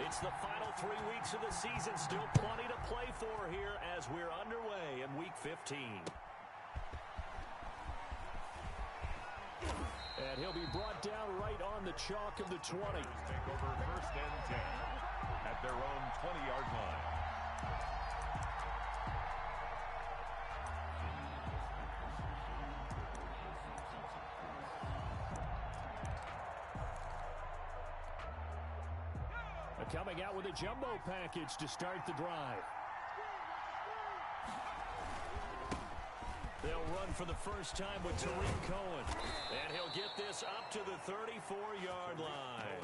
It's the final 3 weeks of the season. Still plenty to play for here as we're underway in Week 15. And he'll be brought down right on the chalk of the 20. Take over 1st and 10 at their own 20-yard line. Coming out with a jumbo package to start the drive. They'll run for the first time with Tariq Cohen. And he'll get this up to the 34-yard line.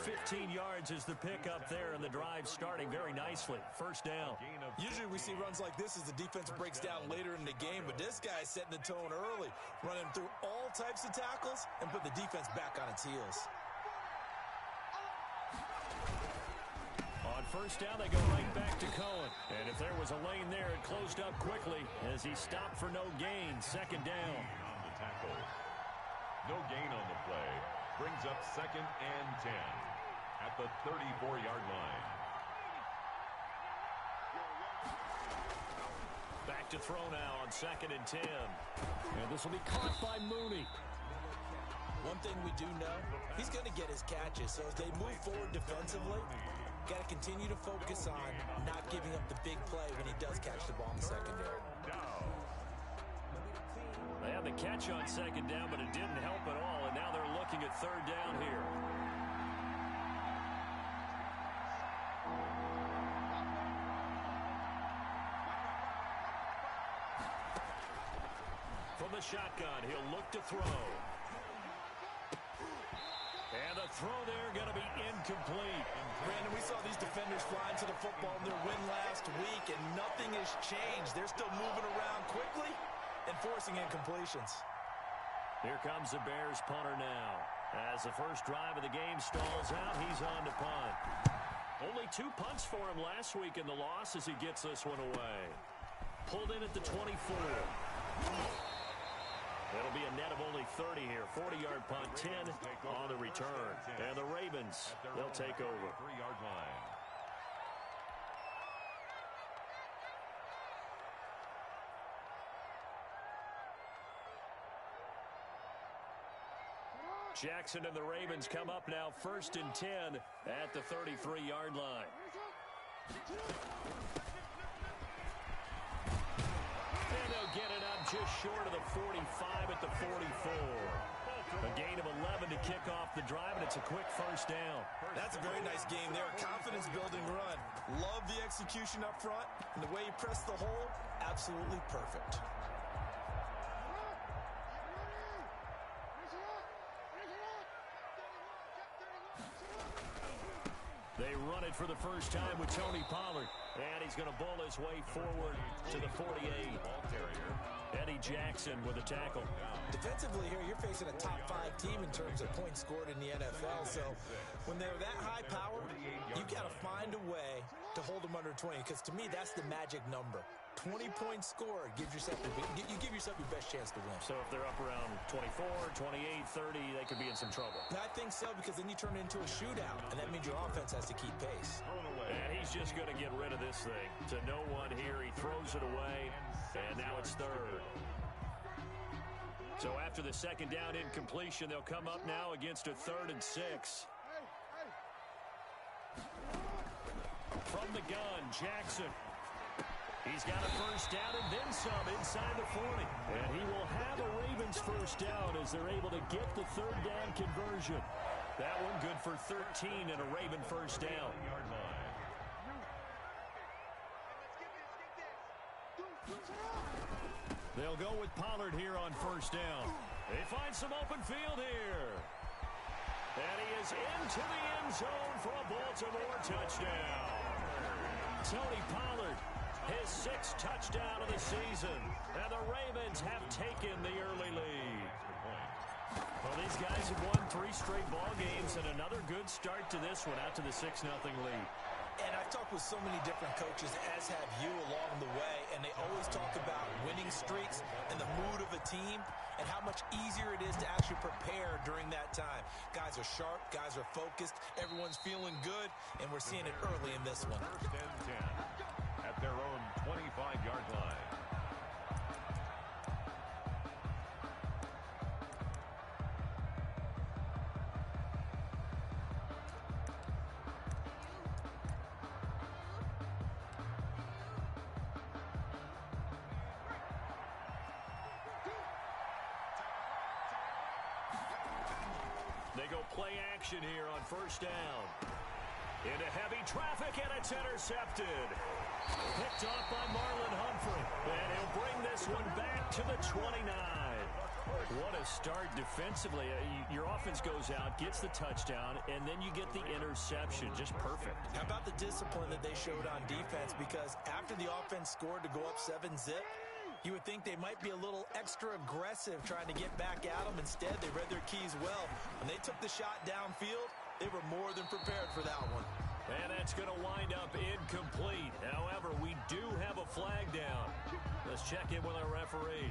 15 yards is the pickup there, and the drive starting very nicely. First down. Usually we see runs like this as the defense breaks down later in the game, but this guy's setting the tone early, running through all types of tackles and put the defense back on its heels. On first down, they go right back to Cohen. And if there was a lane there, it closed up quickly as he stopped for no gain. Second down. On the tackle. No gain on the play. Brings up 2nd and 10 at the 34-yard line. Back to throw now on 2nd and 10. And this will be caught by Mooney. One thing we do know, he's going to get his catches. So as they move forward defensively, got to continue to focus on not giving up the big play when he does catch the ball in the secondary. They had the catch on 2nd down, but it didn't help at all, and now they're looking at 3rd down here. From the shotgun, he'll look to throw. And the throw there going to be incomplete. Brandon, we saw these defenders flying to the football in their win last week, and nothing has changed. They're still moving around quickly and forcing incompletions. Here comes the Bears punter now. As the first drive of the game stalls out, he's on to punt. Only 2 punts for him last week in the loss as he gets this one away. Pulled in at the 24. That'll be a net of only 30 here. 40-yard punt, 10 on the return. And the Ravens, they'll take over. 3-yard line. Jackson and the Ravens come up now 1st and 10 at the 33-yard line. And they'll get it up just short of the 45 at the 44. A gain of 11 to kick off the drive, and it's a quick first down. That's a very nice game there. Confidence-building run. Love the execution up front, and the way he pressed the hole, absolutely perfect. They run it for the first time with Tony Pollard. And he's going to bull his way forward to the 48. Ball carrier. Eddie Jackson with a tackle. Defensively here, you're facing a top 5 team in terms of points scored in the NFL. So when they're that high power, you got to find a way to hold them under 20. Because to me, that's the magic number. 20 points scored gives yourself you give yourself your best chance to win. So if they're up around 24, 28, 30, they could be in some trouble. I think so, because then you turn it into a shootout, and that means your offense has to keep pace. And he's just going to get rid of this thing. To no one here, he throws it away, and now it's 3rd. So after the 2nd down incompletion, they'll come up now against a 3rd and 6. From the gun, Jackson. He's got a first down and then some inside the 40. And he will have a Ravens first down as they're able to get the 3rd down conversion. That one good for 13 and a Raven first down. They'll go with Pollard here on first down. They find some open field here. And he is into the end zone for a Baltimore touchdown. Tony Pollard, his 6th touchdown of the season. And the Ravens have taken the early lead. Well, these guys have won 3 straight ball games and another good start to this one out to the 6-0 lead. And I've talked with so many different coaches, as have you along the way, and they always talk about winning streaks and the mood of a team and how much easier it is to actually prepare during that time. Guys are sharp, guys are focused, everyone's feeling good, and we're seeing it early in this one. First and 10 at their own 25-yard line. They go play action here on first down. Into heavy traffic, and it's intercepted. Picked off by Marlon Humphrey. And he'll bring this one back to the 29. What a start defensively. Your offense goes out, gets the touchdown, and then you get the interception. Just perfect. How about the discipline that they showed on defense? Because after the offense scored to go up 7-zip, you would think they might be a little extra aggressive trying to get back at them. Instead, they read their keys well. When they took the shot downfield, they were more than prepared for that one. And that's going to wind up incomplete. However, we do have a flag down. Let's check in with our referee.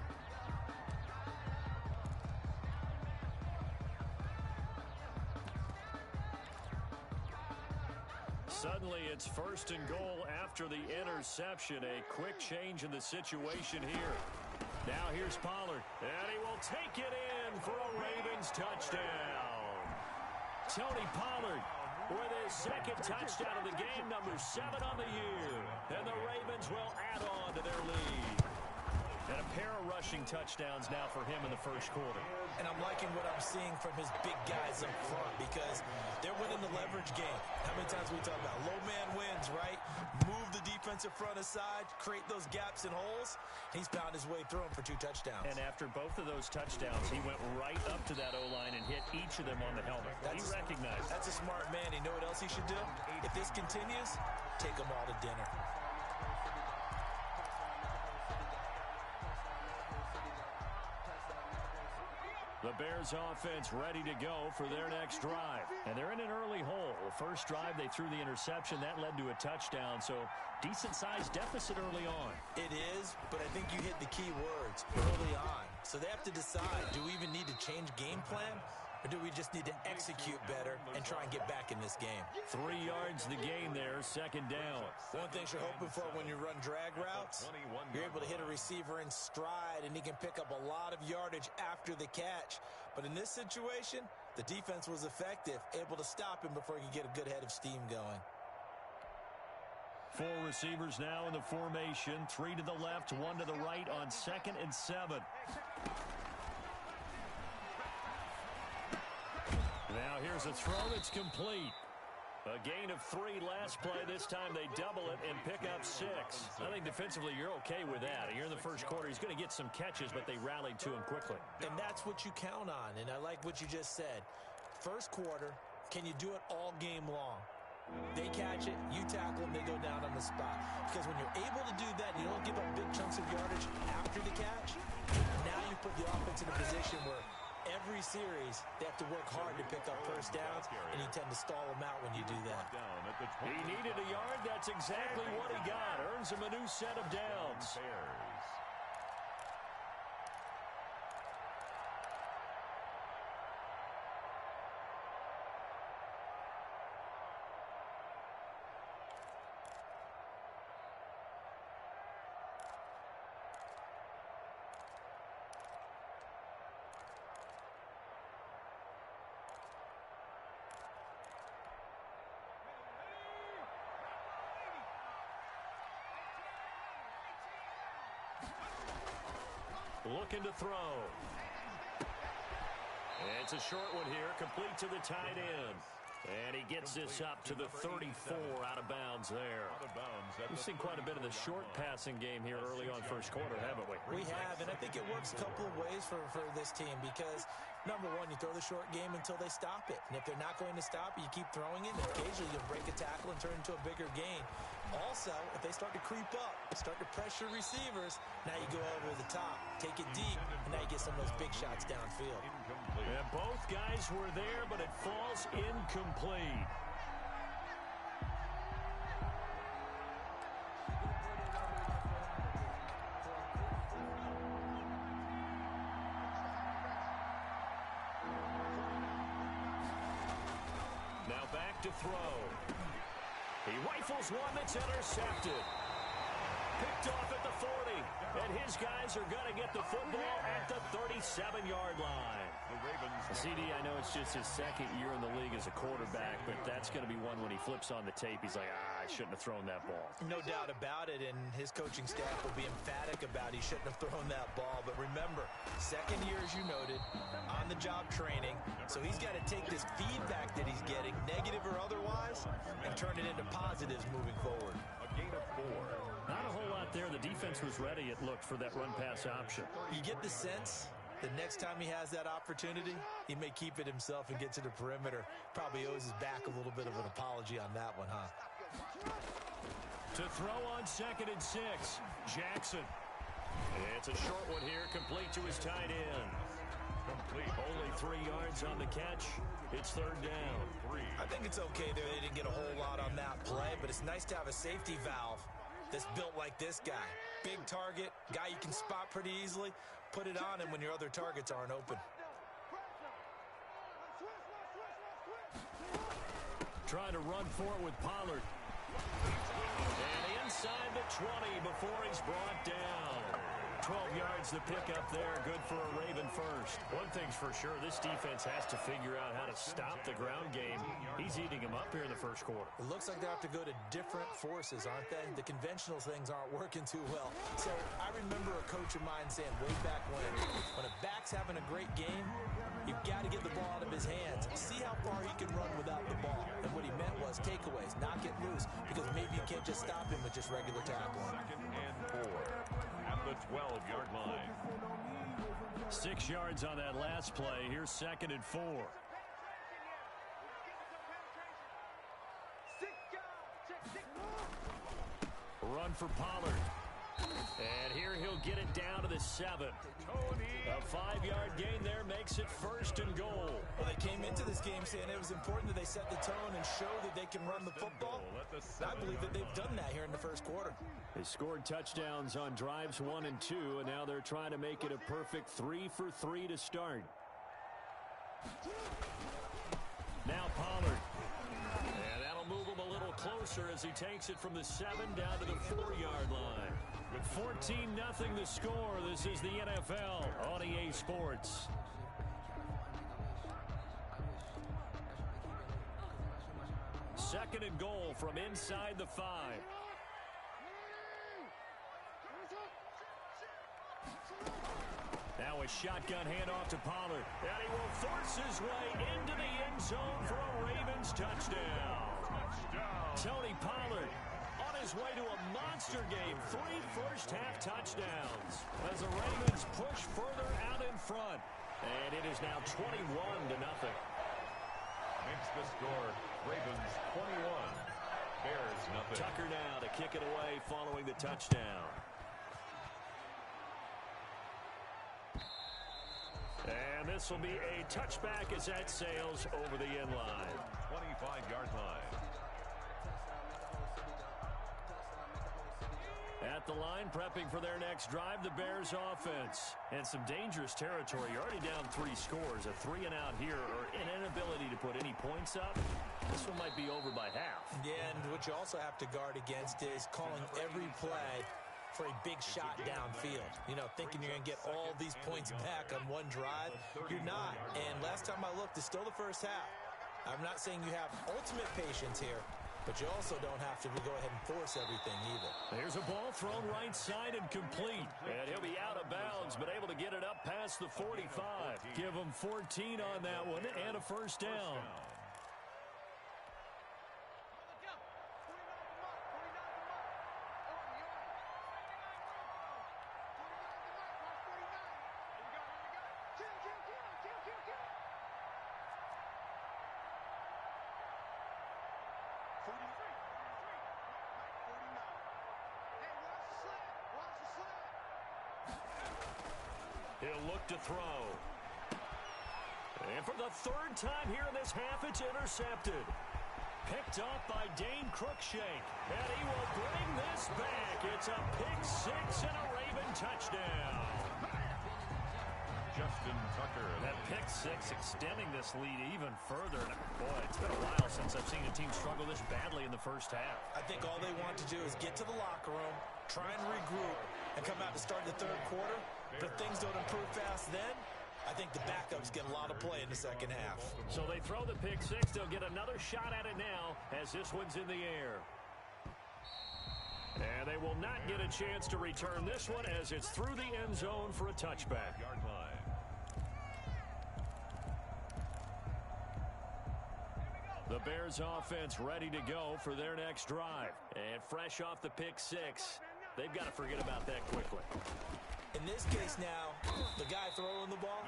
Suddenly, it's first and goal after the interception. A quick change in the situation here. Now here's Pollard, and he will take it in for a Ravens touchdown. Tony Pollard with his second touchdown of the game, number 7 on the year. And the Ravens will add on to their lead. And a pair of rushing touchdowns now for him in the first quarter. And I'm liking what I'm seeing from his big guys up front because they're winning the leverage game. How many times we talk about low man wins, right? Move the defensive front aside, create those gaps and holes. He's found his way through them for 2 touchdowns. And after both of those touchdowns, he went right up to that O-line and hit each of them on the helmet. He recognized. That's a smart man. You know what else he should do? If this continues, take them all to dinner. The Bears offense ready to go for their next drive. And they're in an early hole. First drive, they threw the interception. That led to a touchdown, so decent-sized deficit early on. It is, but I think you hit the key words early on. So they have to decide, do we even need to change game plan? Or do we just need to execute better and try and get back in this game? 3 yards the game there, second down. One thing you're hoping for when you run drag routes, you're able to hit a receiver in stride, and he can pick up a lot of yardage after the catch. But in this situation, the defense was effective, able to stop him before he could get a good head of steam going. 4 receivers now in the formation, 3 to the left, 1 to the right on 2nd and 7. Now here's a throw that's complete. A gain of 3 last play. This time they double it and pick up 6. I think defensively you're okay with that. Here in the first quarter, he's going to get some catches, but they rallied to him quickly. And that's what you count on, and I like what you just said. First quarter, can you do it all game long? They catch it, you tackle them, they go down on the spot. Because when you're able to do that, you don't give up big chunks of yardage after the catch. Now you put the offense in a position where every series, they have to work hard to pick up first downs, and you tend to stall them out when you do that. He needed a yard. That's exactly what he got. Earns him a new set of downs. Looking to throw. And it's a short one here, complete to the tight end. And he gets this up to the 34 out of bounds there. We've seen quite a bit of the short passing game here early on first quarter, haven't we? We have, and I think it works a couple of ways for this team because, number one, you throw the short game until they stop it. And if they're not going to stop it, you keep throwing it, and occasionally you'll break a tackle and turn it into a bigger gain. Also, if they start to creep up, start to pressure receivers, now you go over the top, take it deep, and now you get some of those big shots downfield. And both guys were there, but it falls incomplete. back to throw. He rifles one that's intercepted. Picked off at the 40. And his guys are going to get the football at the 37-yard line. The Ravens. CD, I know it's just his second year in the league as a quarterback, but that's going to be one when he flips on the tape. He's like, I shouldn't have thrown that ball. No doubt about it, and his coaching staff will be emphatic about he shouldn't have thrown that ball. But remember, second year, as you noted, on-the-job training. So he's got to take this feedback that he's getting, negative or otherwise, and turn it into positives moving forward. A gain of 4. Not a whole lot there. The defense was ready, it looked, for that run-pass option. You get the sense the next time he has that opportunity, he may keep it himself and get to the perimeter. Probably owes his back a little bit of an apology on that one, huh? To throw on 2nd and 6, Jackson. It's a short one here, complete to his tight end. Complete. Only 3 yards on the catch. It's 3rd down. I think it's okay there. They didn't get a whole lot on that play, but it's nice to have a safety valve that's built like this guy. Big target, guy you can spot pretty easily. Put it on him when your other targets aren't open. Trying to run for it with Pollard. And inside the 20 before he's brought down. 12 yards to pick up there. Good for a Raven first. One thing's for sure, this defense has to figure out how to stop the ground game. He's eating them up here in the first quarter. It looks like they have to go to different forces, aren't they? The conventional things aren't working too well. So I remember a coach of mine saying way back when a back's having a great game, you've got to get the ball out of his hands. See how far he can run without the ball. And what he meant was takeaways, knock it loose, because maybe you can't just stop him with just regular tackling. 2nd and 4 at the 12-yard line. 6 yards on that last play. Here's 2nd and 4. Run for Pollard. And here he'll get it down to the 7. A 5-yard gain there makes it 1st and goal. Well, they came into this game saying it was important that they set the tone and show that they can run the football. I believe that they've done that here in the first quarter. They scored touchdowns on drives 1 and 2, and now they're trying to make it a perfect 3 for 3 to start. Now Pollard. And that'll move him a little closer as he takes it from the 7 down to the 4-yard line. With 14-0 the score, this is the NFL on EA Sports. Second and goal from inside the 5. Now a shotgun handoff to Pollard. And he will force his way into the end zone for a Ravens touchdown. Tony Pollard on his way to a monster game. 3 first-half touchdowns as the Ravens push further out in front. And it is now 21-0. Makes the score Ravens 21, Bears nothing. Tucker now to kick it away following the touchdown. And this will be a touchback as that sails over the end line. 25-yard line. At the line, prepping for their next drive, the Bears offense. And some dangerous territory. You're already down 3 scores. A 3-and-out here, or an inability to put any points up. This one might be over by half. Yeah, and what you also have to guard against is calling every play for a big shot downfield. You know, thinking you're going to get all these points back on one drive. You're not. And last time I looked, it's still the first half. I'm not saying you have ultimate patience here, but you also don't have to go ahead and force everything either. There's a ball thrown right side and complete. And he'll be out of bounds, but able to get it up past the 45. Give him 14 on that one and a first down. He'll look to throw. And for the 3rd time here in this half, it's intercepted. Picked off by Dane Cruikshank. And he will bring this back. It's a pick 6 and a Raven touchdown. Justin Tucker. That pick six extending this lead even further. Boy, it's been a while since I've seen a team struggle this badly in the first half. I think all they want to do is get to the locker room, try and regroup, and come out to start the third quarter. But if things don't improve fast then, I think the backups get a lot of play in the second half. So they throw the pick six. They'll get another shot at it now as this one's in the air. And they will not get a chance to return this one as it's through the end zone for a touchback. Yard line. The Bears offense ready to go for their next drive. And fresh off the pick six, they've got to forget about that quickly. In this case now, the guy throwing the ball,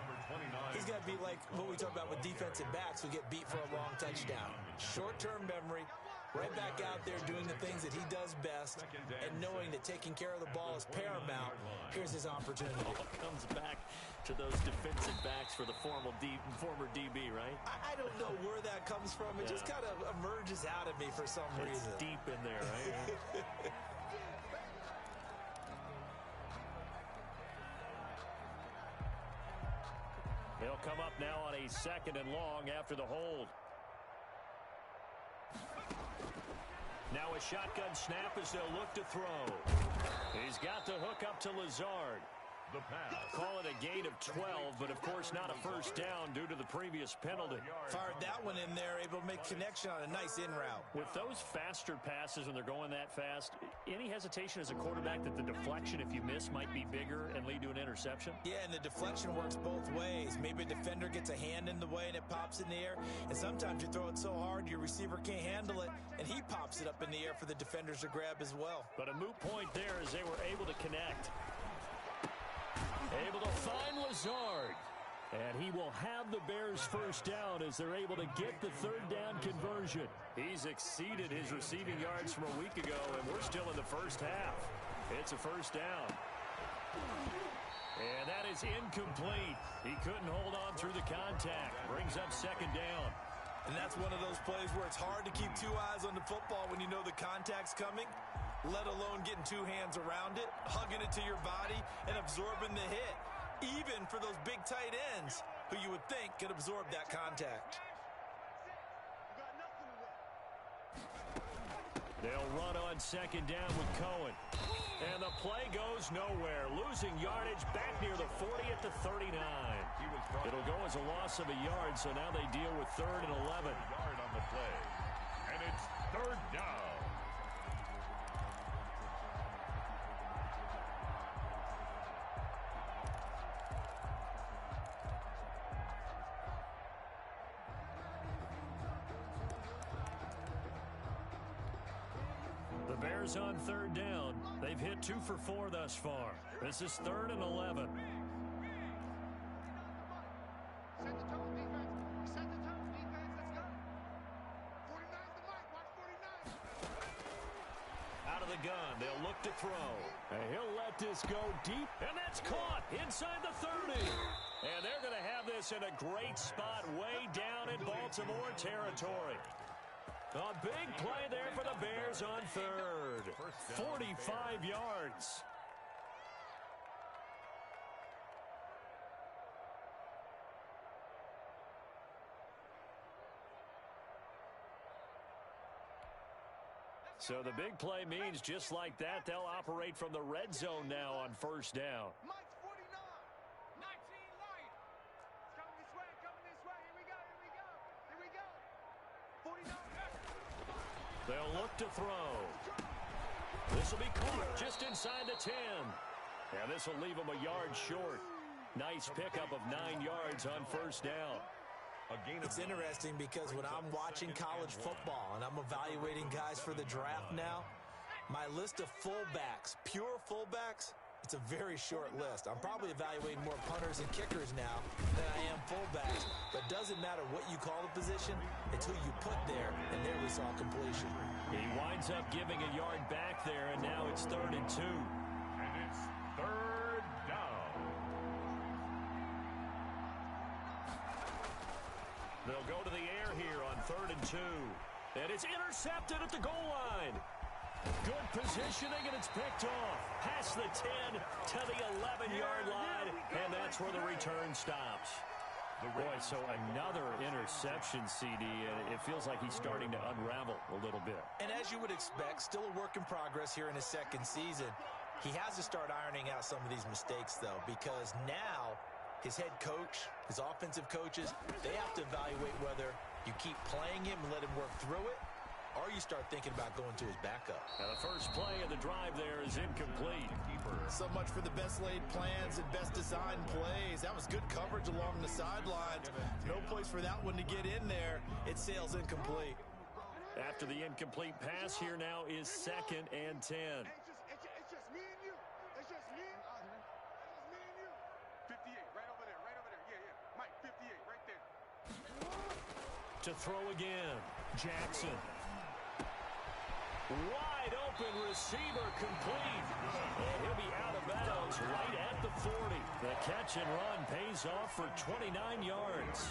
he's got to be like what we talk about with defensive backs who get beat for a long touchdown. Short-term memory, right back out there doing the things that he does best, and knowing that taking care of the ball is paramount. Here's his opportunity. All comes back to those defensive backs for the former DB, right? I don't know where that comes from. It just kind of emerges out of me for some reason. It's deep in there, right? They'll come up now on a 2nd and long after the hold. Now a shotgun snap as they'll look to throw. He's got the hook up to Lazard. The pass. Call it a gain of 12, but of course not a first down due to the previous penalty. Fired that one in there, able to make connection on a nice in route. With those faster passes when they're going that fast, any hesitation as a quarterback that the deflection, if you miss, might be bigger and lead to an interception? Yeah, and the deflection works both ways. Maybe a defender gets a hand in the way and it pops in the air, and sometimes you throw it so hard your receiver can't handle it, and he pops it up in the air for the defenders to grab as well. But a moot point there as they were able to connect. Able to find Lazard. And he will have the Bears first down as they're able to get the third down conversion. He's exceeded his receiving yards from a week ago, and we're still in the first half. It's a first down. And that is incomplete. He couldn't hold on through the contact. Brings up 2nd down. And that's one of those plays where it's hard to keep two eyes on the football when you know the contact's coming, let alone getting two hands around it, hugging it to your body, and absorbing the hit, even for those big tight ends who you would think could absorb that contact. They'll run on 2nd down with Cohen. And the play goes nowhere. Losing yardage back near the 40 at the 39. It'll go as a loss of a yard, so now they deal with 3rd and 11. Yard on the play. And it's 3rd down. The Bears on 3rd down. They've hit 2 for 4 thus far. This is 3rd and 11. Out of the gun, they'll look to throw. And he'll let this go deep, and that's caught inside the 30. And they're going to have this in a great spot way down in Baltimore territory. A big play there for the Bears on 3rd. 45 yards. So the big play means just like that, they'll operate from the red zone now on 1st down. They'll look to throw. This will be caught just inside the 10. And this will leave them a yard short. Nice pickup of 9 yards on 1st down. It's interesting because when I'm watching college football and I'm evaluating guys for the draft now, my list of fullbacks, pure fullbacks, it's a very short list. I'm probably evaluating more punters and kickers now than I am fullbacks. But it doesn't matter what you call the position, it's who you put there, and there we saw completion. He winds up giving a yard back there, and now it's 3rd and 2. And it's 3rd down. They'll go to the air here on 3rd and 2. And it's intercepted at the goal line. Good positioning, and it's picked off. Past the 10 to the 11-yard line, and that's where the return stops. Boy, so another interception, CD, and it feels like he's starting to unravel a little bit. And as you would expect, still a work in progress here in his second season. He has to start ironing out some of these mistakes, though, because now his head coach, his offensive coaches, they have to evaluate whether you keep playing him and let him work through it, or you start thinking about going to his backup. Now the first play of the drive there is incomplete. So much for the best laid plans and best designed plays. That was good coverage along the sidelines. No place for that one to get in there. It sails incomplete. After the incomplete pass, here now is 2nd and 10. It's just me and you. It's just me. It's just me and you. 58, right over there, right over there. Yeah. Mike, 58, right there. To throw again, Jackson. Wide open receiver complete. And he'll be out of bounds right at the 40. The catch and run pays off for 29 yards.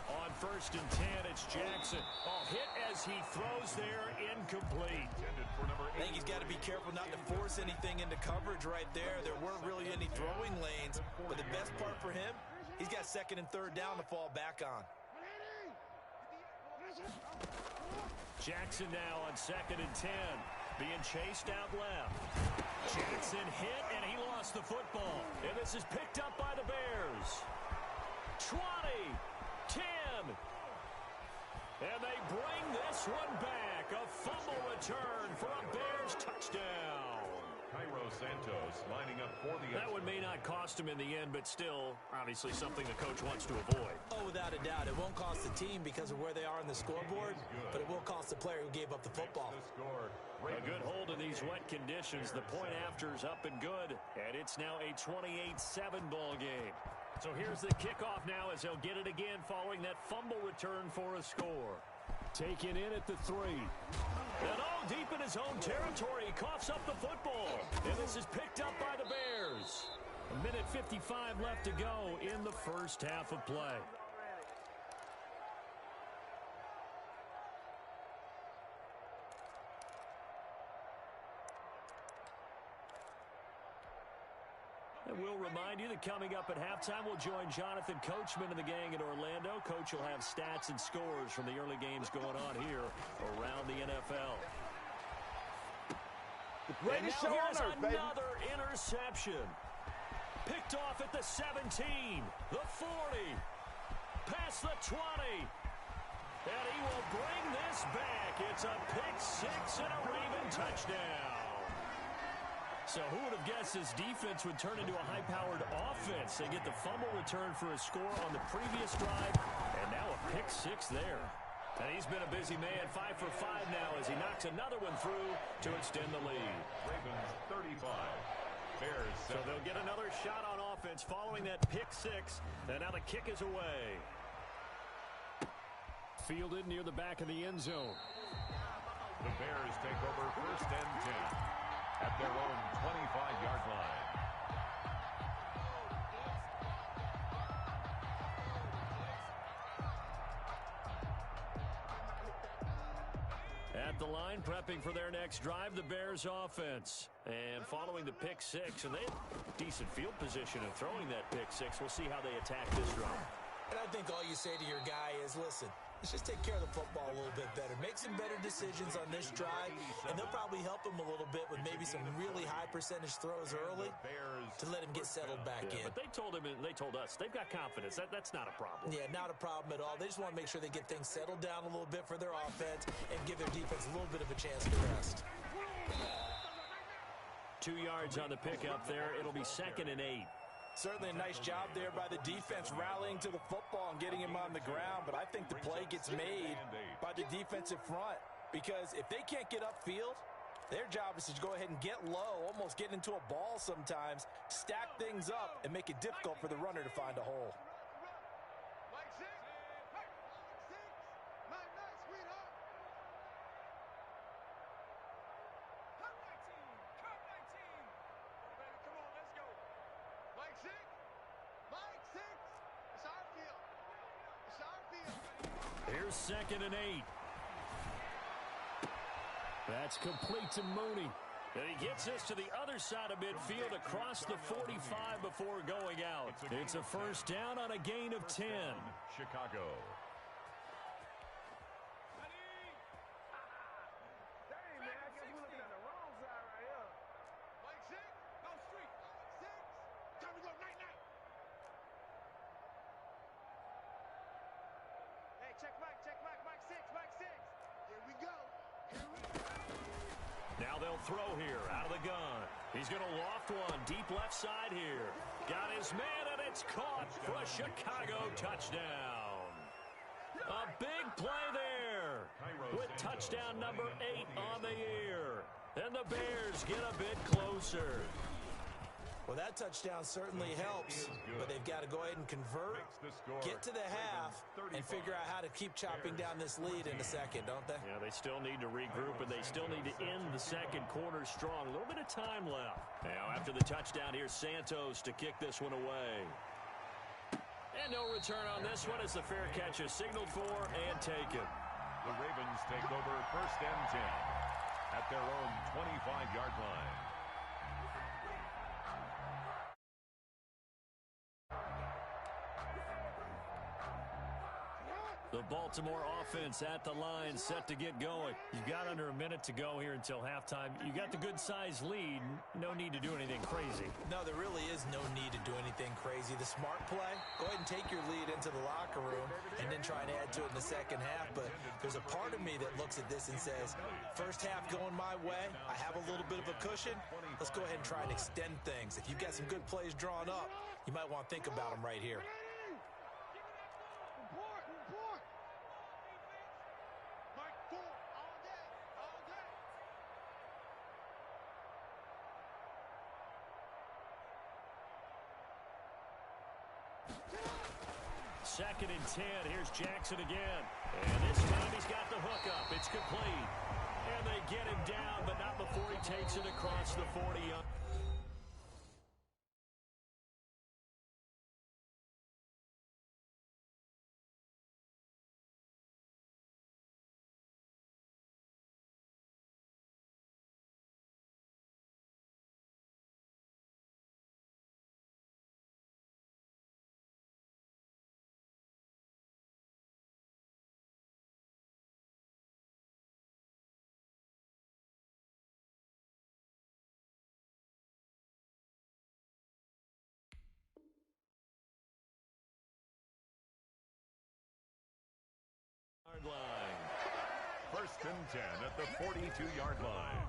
On 1st and 10, it's Jackson. Hit as he throws there, incomplete. I think he's got to be careful not to force anything into coverage right there. There weren't really any throwing lanes, but the best part for him, he's got 2nd and 3rd down to fall back on. Jackson now on 2nd and 10, being chased out left. Jackson hit, and he lost the football. And this is picked up by the Bears. 20, 10. And they bring this one back. A fumble return for a Bears touchdown. Cairo Santos lining up for the... That one may not cost him in the end, but still, obviously something the coach wants to avoid. Oh, without a doubt. It won't cost the team because of where they are on the scoreboard, but it will cost the player who gave up the football. A good hold in these wet conditions. The point after's up and good, and it's now a 28-7 ball game. So here's the kickoff now as they'll get it again following that fumble return for a score. Taken in at the 3. And deep in his own territory, he coughs up the football. And this is picked up by the Bears. 1:55 left to go in the first half of play. And we'll remind you that coming up at halftime, we'll join Jonathan Coachman and the gang in Orlando. Coach will have stats and scores from the early games going on here around the NFL. And now here's another interception. Picked off at the 17, the 40, past the 20. And he will bring this back. It's a pick-6 and a Raven touchdown. So who would have guessed this defense would turn into a high-powered offense? They get the fumble return for a score on the previous drive, and now a pick-6 there. And he's been a busy man, 5 for 5 now as he knocks another one through to extend the lead. Ravens 35. Bears 7. So they'll get another shot on offense following that pick-6, and now the kick is away. Fielded near the back of the end zone. The Bears take over 1st and 10. At their own 25-yard line. At the line, prepping for their next drive, the Bears offense. And following the pick-6, and they have decent field position in throwing that pick-6. We'll see how they attack this drive. And I think all you say to your guy is, listen, let's just take care of the football a little bit better. Make some better decisions on this drive, and they'll probably help him a little bit with maybe some really high percentage throws early to let him get settled back in. But they told him, and they told us, they've got confidence. That's not a problem. Yeah, not a problem at all. They just want to make sure they get things settled down a little bit for their offense and give their defense a little bit of a chance to rest. 2 yards on the pickup there. It'll be 2nd and 8. Certainly a nice job there by the defense rallying to the football and getting him on the ground, but I think the play gets made by the defensive front because if they can't get upfield, their job is to go ahead and get low, almost get into a ball sometimes, stack things up, and make it difficult for the runner to find a hole. Here's 2nd and 8. That's complete to Mooney. And he gets this to the other side of midfield across the 45 before going out. It's a first down on a gain of 10. Chicago. Now they'll throw here out of the gun. He's going to loft one deep left side here. Got his man, and it's caught for a Chicago touchdown. A big play there with touchdown number 8 on the year. And the Bears get a bit closer. Well, that touchdown certainly helps, but they've got to go ahead and convert, get to the half, and figure out how to keep chopping down this lead in a second, don't they? Yeah, they still need to regroup, and they still need to end the second quarter strong. A little bit of time left. Now, after the touchdown, here's Santos to kick this one away. And no return on this one as the fair catch is signaled for and taken. The Ravens take over 1st and 10 at their own 25-yard line. The Baltimore offense at the line, set to get going. You've got under a minute to go here until halftime. You got the good-sized lead. No need to do anything crazy. No, there really is no need to do anything crazy. The smart play, go ahead and take your lead into the locker room and then try and add to it in the second half. But there's a part of me that looks at this and says, first half going my way, I have a little bit of a cushion. Let's go ahead and try and extend things. If you've got some good plays drawn up, you might want to think about them right here. Second and 10. Here's Jackson again. And this time he's got the hook up. It's complete. And they get him down, but not before he takes it across the 40. Line. 1st and 10 at the 42-yard line.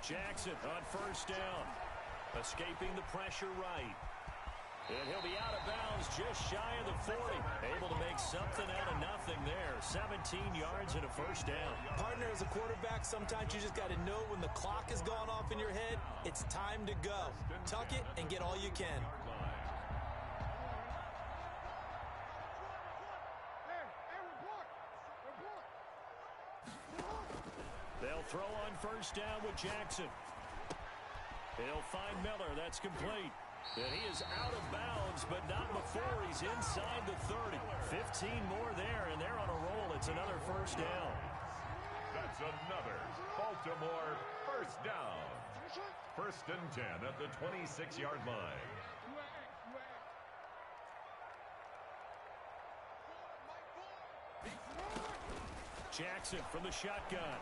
Jackson on 1st down. Escaping the pressure right. And he'll be out of bounds just shy of the 40. Able to make something out of nothing there. 17 yards and a 1st down. Partner, as a quarterback, sometimes you just got to know when the clock has gone off in your head, it's time to go. Tuck it and get all you can. They'll throw on 1st down with Jackson. He'll find Miller. That's complete. And he is out of bounds, but not before he's inside the 30. 15 more there, and they're on a roll. It's another 1st down. That's another Baltimore 1st down. 1st and 10 at the 26-yard line. Jackson from the shotgun.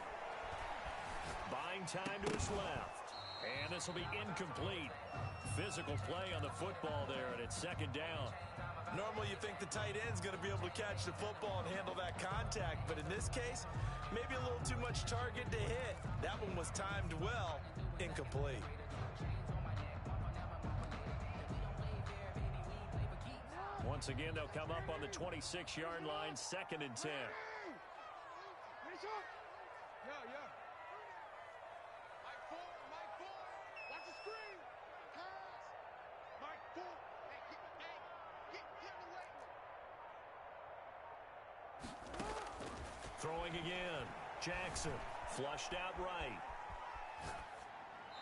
Buying time to his left. And this will be incomplete. Physical play on the football there, and it's 2nd down. Normally you think the tight end's going to be able to catch the football and handle that contact, but in this case, maybe a little too much target to hit. That one was timed well, incomplete. Once again, they'll come up on the 26-yard line, 2nd and 10. Throwing again. Jackson flushed out right.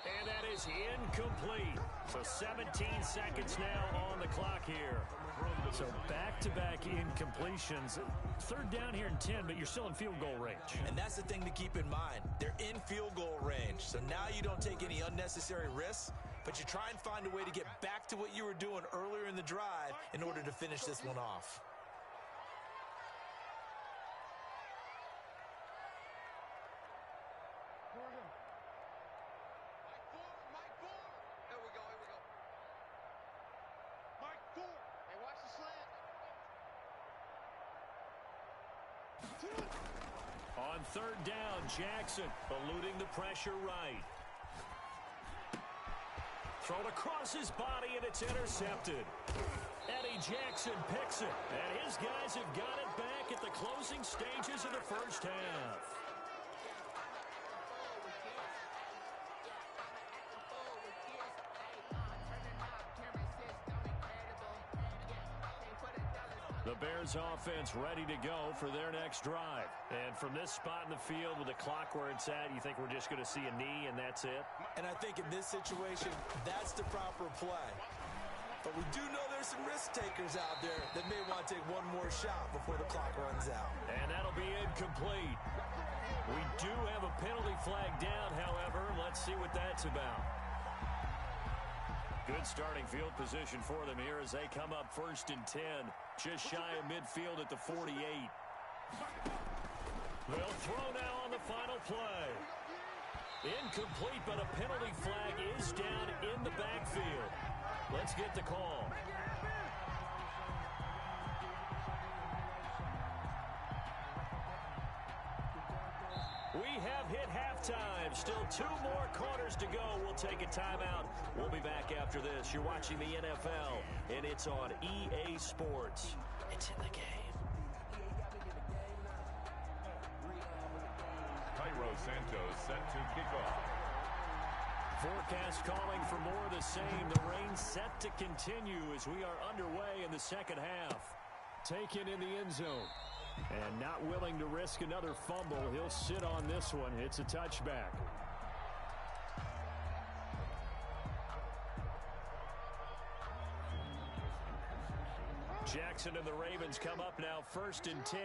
And that is incomplete. So 17 seconds now on the clock here. So back-to-back incompletions. Third down here in 10, but you're still in field goal range. And that's the thing to keep in mind. They're in field goal range. So now you don't take any unnecessary risks, but you try and find a way to get back to what you were doing earlier in the drive in order to finish this one off. On third down, Jackson eluding the pressure right. Thrown across his body, and it's intercepted. Eddie Jackson picks it, and his guys have got it back at the closing stages of the first half. The Bears offense ready to go for their next drive. And from this spot in the field with the clock where it's at, you think we're just going to see a knee and that's it? And I think in this situation, that's the proper play. But we do know there's some risk takers out there that may want to take one more shot before the clock runs out. And that'll be incomplete. We do have a penalty flag down, however. Let's see what that's about. Good starting field position for them here as they come up 1st and 10. Just shy of midfield at the 48. They'll throw now on the final play. Incomplete, but a penalty flag is down in the backfield. Let's get the call. We have hit halftime. Still 2 more quarters to go. We'll take a timeout. We'll be back after this. You're watching the NFL, and it's on EA Sports. It's in the game. Cairo Santos set to kick off. Forecast calling for more of the same. The rain set to continue as we are underway in the second half. Taken in the end zone. And not willing to risk another fumble. He'll sit on this one. It's a touchback. Jackson and the Ravens come up now 1st and 10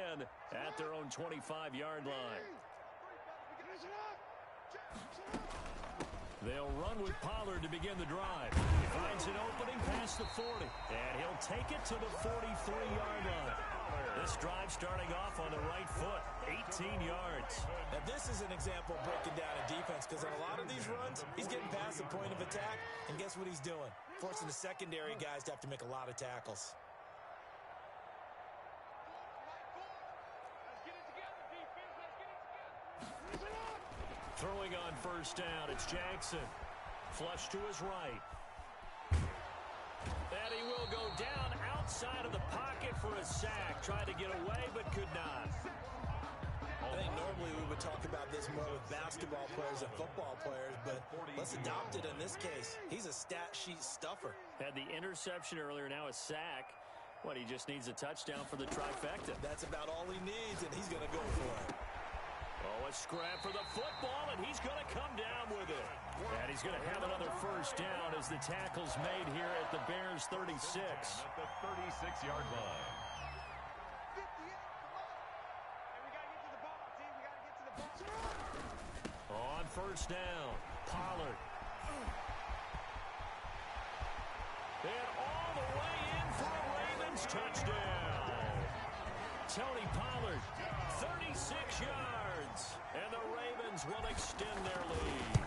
at their own 25-yard line. They'll run with Pollard to begin the drive. He finds an opening past the 40, and he'll take it to the 43-yard line. This drive starting off on the right foot, 18 yards. Now this is an example of breaking down a defense because on a lot of these runs, he's getting past the point of attack, and guess what he's doing? Forcing the secondary guys to have to make a lot of tackles. Throwing on 1st down, it's Jackson. Flush to his right. And he will go down outside of the pocket for a sack. Tried to get away, but could not. I think normally we would talk about this more with basketball players and football players, but let's adopt it in this case. He's a stat sheet stuffer. Had the interception earlier, now a sack. What, he just needs a touchdown for the trifecta. That's about all he needs, and he's going to go for it. Oh, a scrap for the football, and he's going to come down with it. And he's going to have another 1st down as the tackle's made here at the Bears 36. At the 36-yard line. On 1st down, Pollard. And all the way in for a Ravens touchdown. Tony Pollard, 36 yards. And the Ravens will extend their lead.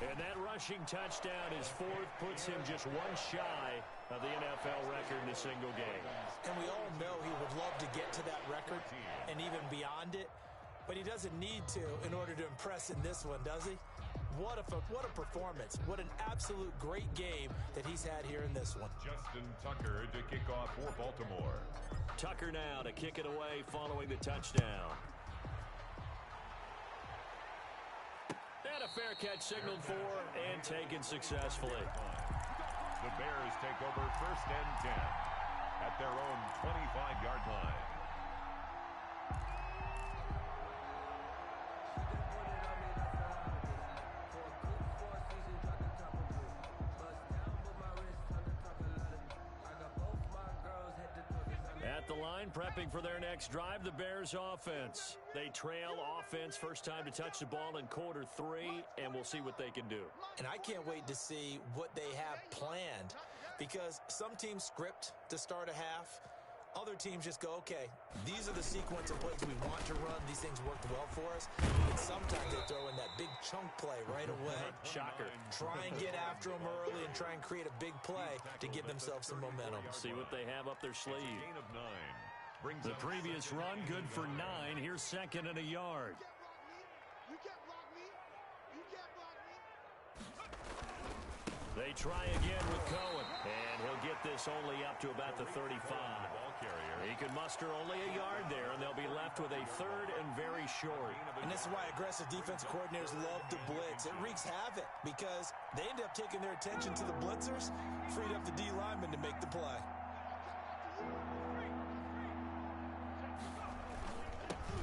And that rushing touchdown is 4th, puts him just 1 shy of the NFL record in a single game. And we all know he would love to get to that record and even beyond it, but he doesn't need to in order to impress in this one, does he? What a performance. What an absolute great game that he's had here in this one. Justin Tucker to kick off for Baltimore. Tucker now to kick it away following the touchdown. And a fair catch signaled for and taken successfully. The Bears take over 1st and 10 at their own 25-yard line. at the line, prepping for their next drive, the Bears offense. They trail offense, first time to touch the ball in quarter 3, and we'll see what they can do. And I can't wait to see what they have planned, because some teams script to start a half. Other teams just go, okay, these are the sequence of plays we want to run. These things worked well for us. And sometimes they throw in that big chunk play right away. Shocker. Try and get after them early and try and create a big play to give themselves some momentum. See what they have up their sleeve. Gain of 9. The previous run, good for 9. Here's second and a yard. You can't block me. You can't block me. They try again with Cohen, and he'll get this only up to about the 35. He can muster only a yard there, and they'll be left with a third and very short. And this is why aggressive defensive coordinators love to blitz. It wreaks havoc because they end up taking their attention to the blitzers, freed up the D lineman to make the play.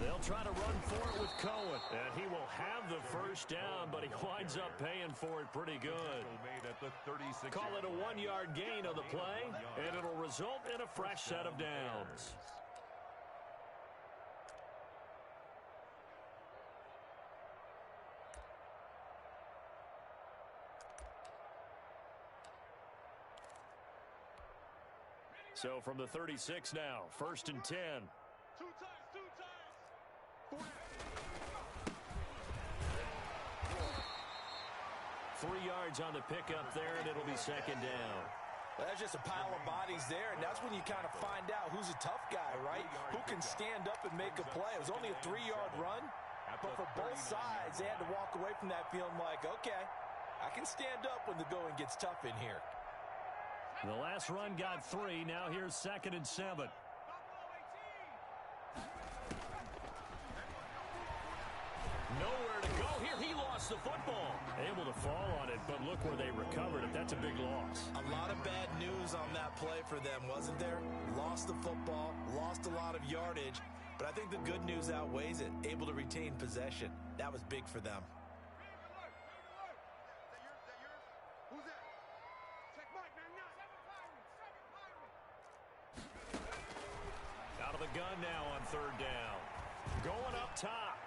They'll try to run for it with Cohen, and he will have the first down, but he winds up paying for it pretty good. Call it a 1-yard gain on the play, and it'll result in a fresh set of downs. So from the 36 now, first and 10. 2 times. 3 yards on the pickup there, and it'll be second down. Well, that's just a pile of bodies there, and that's when you kind of find out who's a tough guy, right? Who can stand up and make a play. It was only a 3-yard run, but for both sides, they had to walk away from that feeling like, okay, I can stand up when the going gets tough in here. The last run got 3. Now here's second and 7. Nowhere to go here. He lost the football. Able to fall on it, but look where they recovered it. That's a big loss. A lot of bad news on that play for them, wasn't there? Lost the football, lost a lot of yardage, but I think the good news outweighs it. Able to retain possession. That was big for them. Who's that? Check Mike, 99. Out of the gun now on third down. Going up top.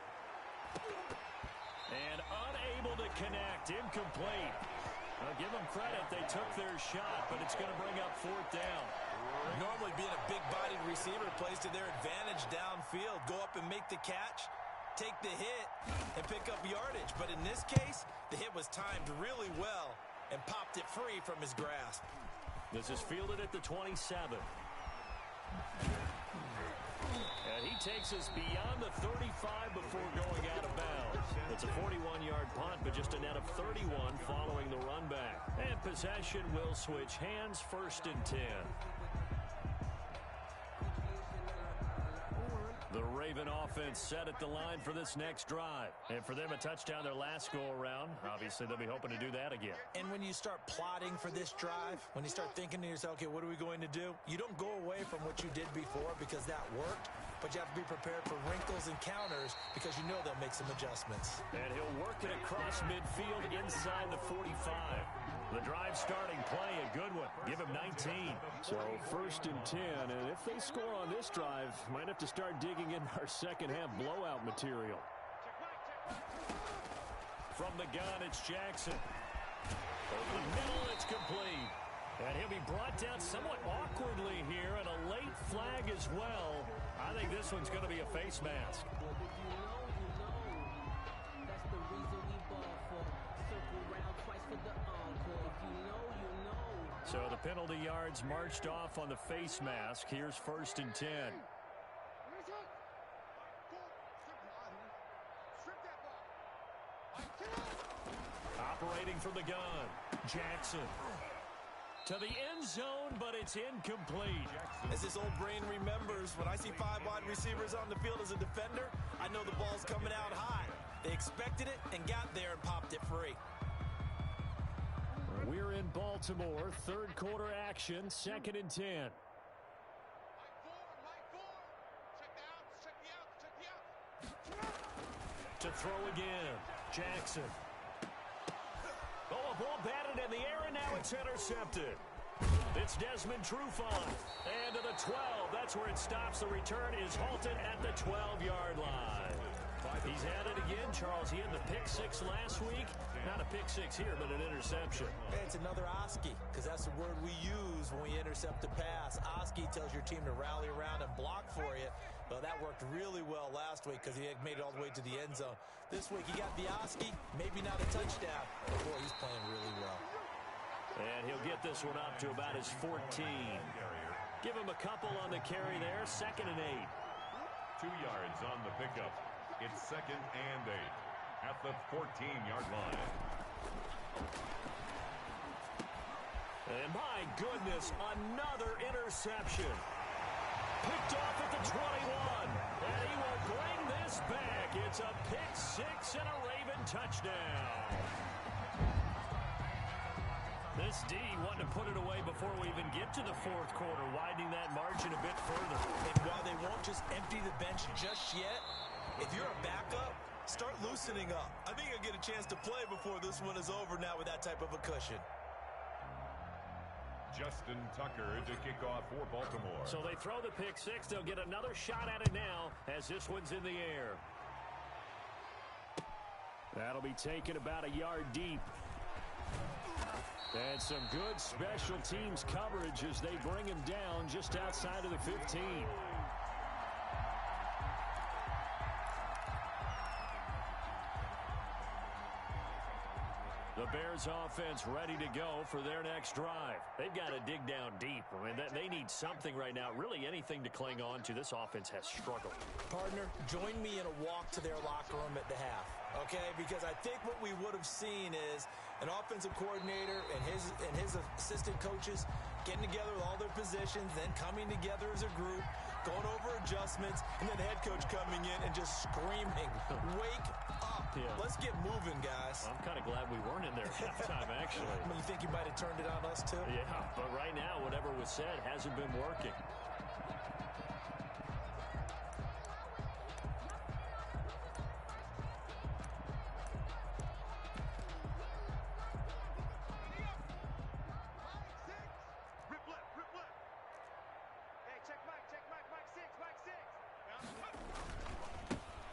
And unable to connect. Incomplete. I'll give them credit. They took their shot, but it's going to bring up fourth down. Normally being a big-bodied receiver plays to their advantage downfield. Go up and make the catch, take the hit, and pick up yardage. But in this case, the hit was timed really well and popped it free from his grasp. This is fielded at the 27. And he takes us beyond the 35 before going out of bounds. It's a 41-yard punt, but just a net of 31 following the run back. And possession will switch hands, first and 10. The Raven offense set at the line for this next drive. And for them, a touchdown their last go-around. Obviously, they'll be hoping to do that again. And when you start plotting for this drive, when you start thinking to yourself, okay, what are we going to do? You don't go away from what you did before because that worked, but you have to be prepared for wrinkles and counters because you know they'll make some adjustments. And he'll work it across midfield inside the 45. The drive starting play, a good one. Give him 19. So first and 10, and if they score on this drive, might have to start digging in our second half blowout material. From the gun, it's Jackson. Over the middle, it's complete. And he'll be brought down somewhat awkwardly here, and a late flag as well. I think this one's going to be a face mask. So the penalty yards marched off on the face mask. Here's first and 10. Operating from the gun, Jackson. To the end zone, but it's incomplete. As this old brain remembers, when I see 5 wide receivers on the field as a defender, I know the ball's coming out high. They expected it and got there and popped it free. We're in Baltimore, third quarter action, second and 10. Mike 4. Check the out. To throw again, Jackson. Oh, a ball batted in the air, and now it's intercepted. It's Desmond Trufant. And to the 12, that's where it stops. The return is halted at the 12-yard line. He's had it again, Charles. He had the pick six last week. Not a pick six here, but an interception. Hey, it's another Oski, because that's the word we use when we intercept a pass. Oski tells your team to rally around and block for you. Well, that worked really well last week because he had made it all the way to the end zone. This week, he got the Oski, maybe not a touchdown, but boy, he's playing really well. And he'll get this one up to about his 14. Give him a couple on the carry there, 2nd and 8. 2 yards on the pickup. It's 2nd and 8 at the 14-yard line. And my goodness, another interception. Picked off at the 21. And he will bring this back. It's a pick six and a Raven touchdown. This D wanted to put it away before we even get to the fourth quarter, widening that margin a bit further. And while they won't just empty the bench just yet, if you're a backup, start loosening up. I think you'll get a chance to play before this one is over now with that type of a cushion. Justin Tucker to kick off for Baltimore. So they throw the pick six. They'll get another shot at it now as this one's in the air. That'll be taken about a yard deep. And some good special teams coverage as they bring him down just outside of the 15. The Bears offense ready to go for their next drive. They've got to dig down deep. I mean, they need something right now, really anything to cling on to. This offense has struggled. Partner, join me in a walk to their locker room at the half, okay? Because I think what we would have seen is an offensive coordinator and his assistant coaches getting together with all their positions, then coming together as a group, going over adjustments, and then the head coach coming in and just screaming, wake up. Yeah. Let's get moving, guys. I'm kind of glad we weren't in there at halftime, actually. I mean, you think you might have turned it on us, too? Yeah, but right now, whatever was said hasn't been working.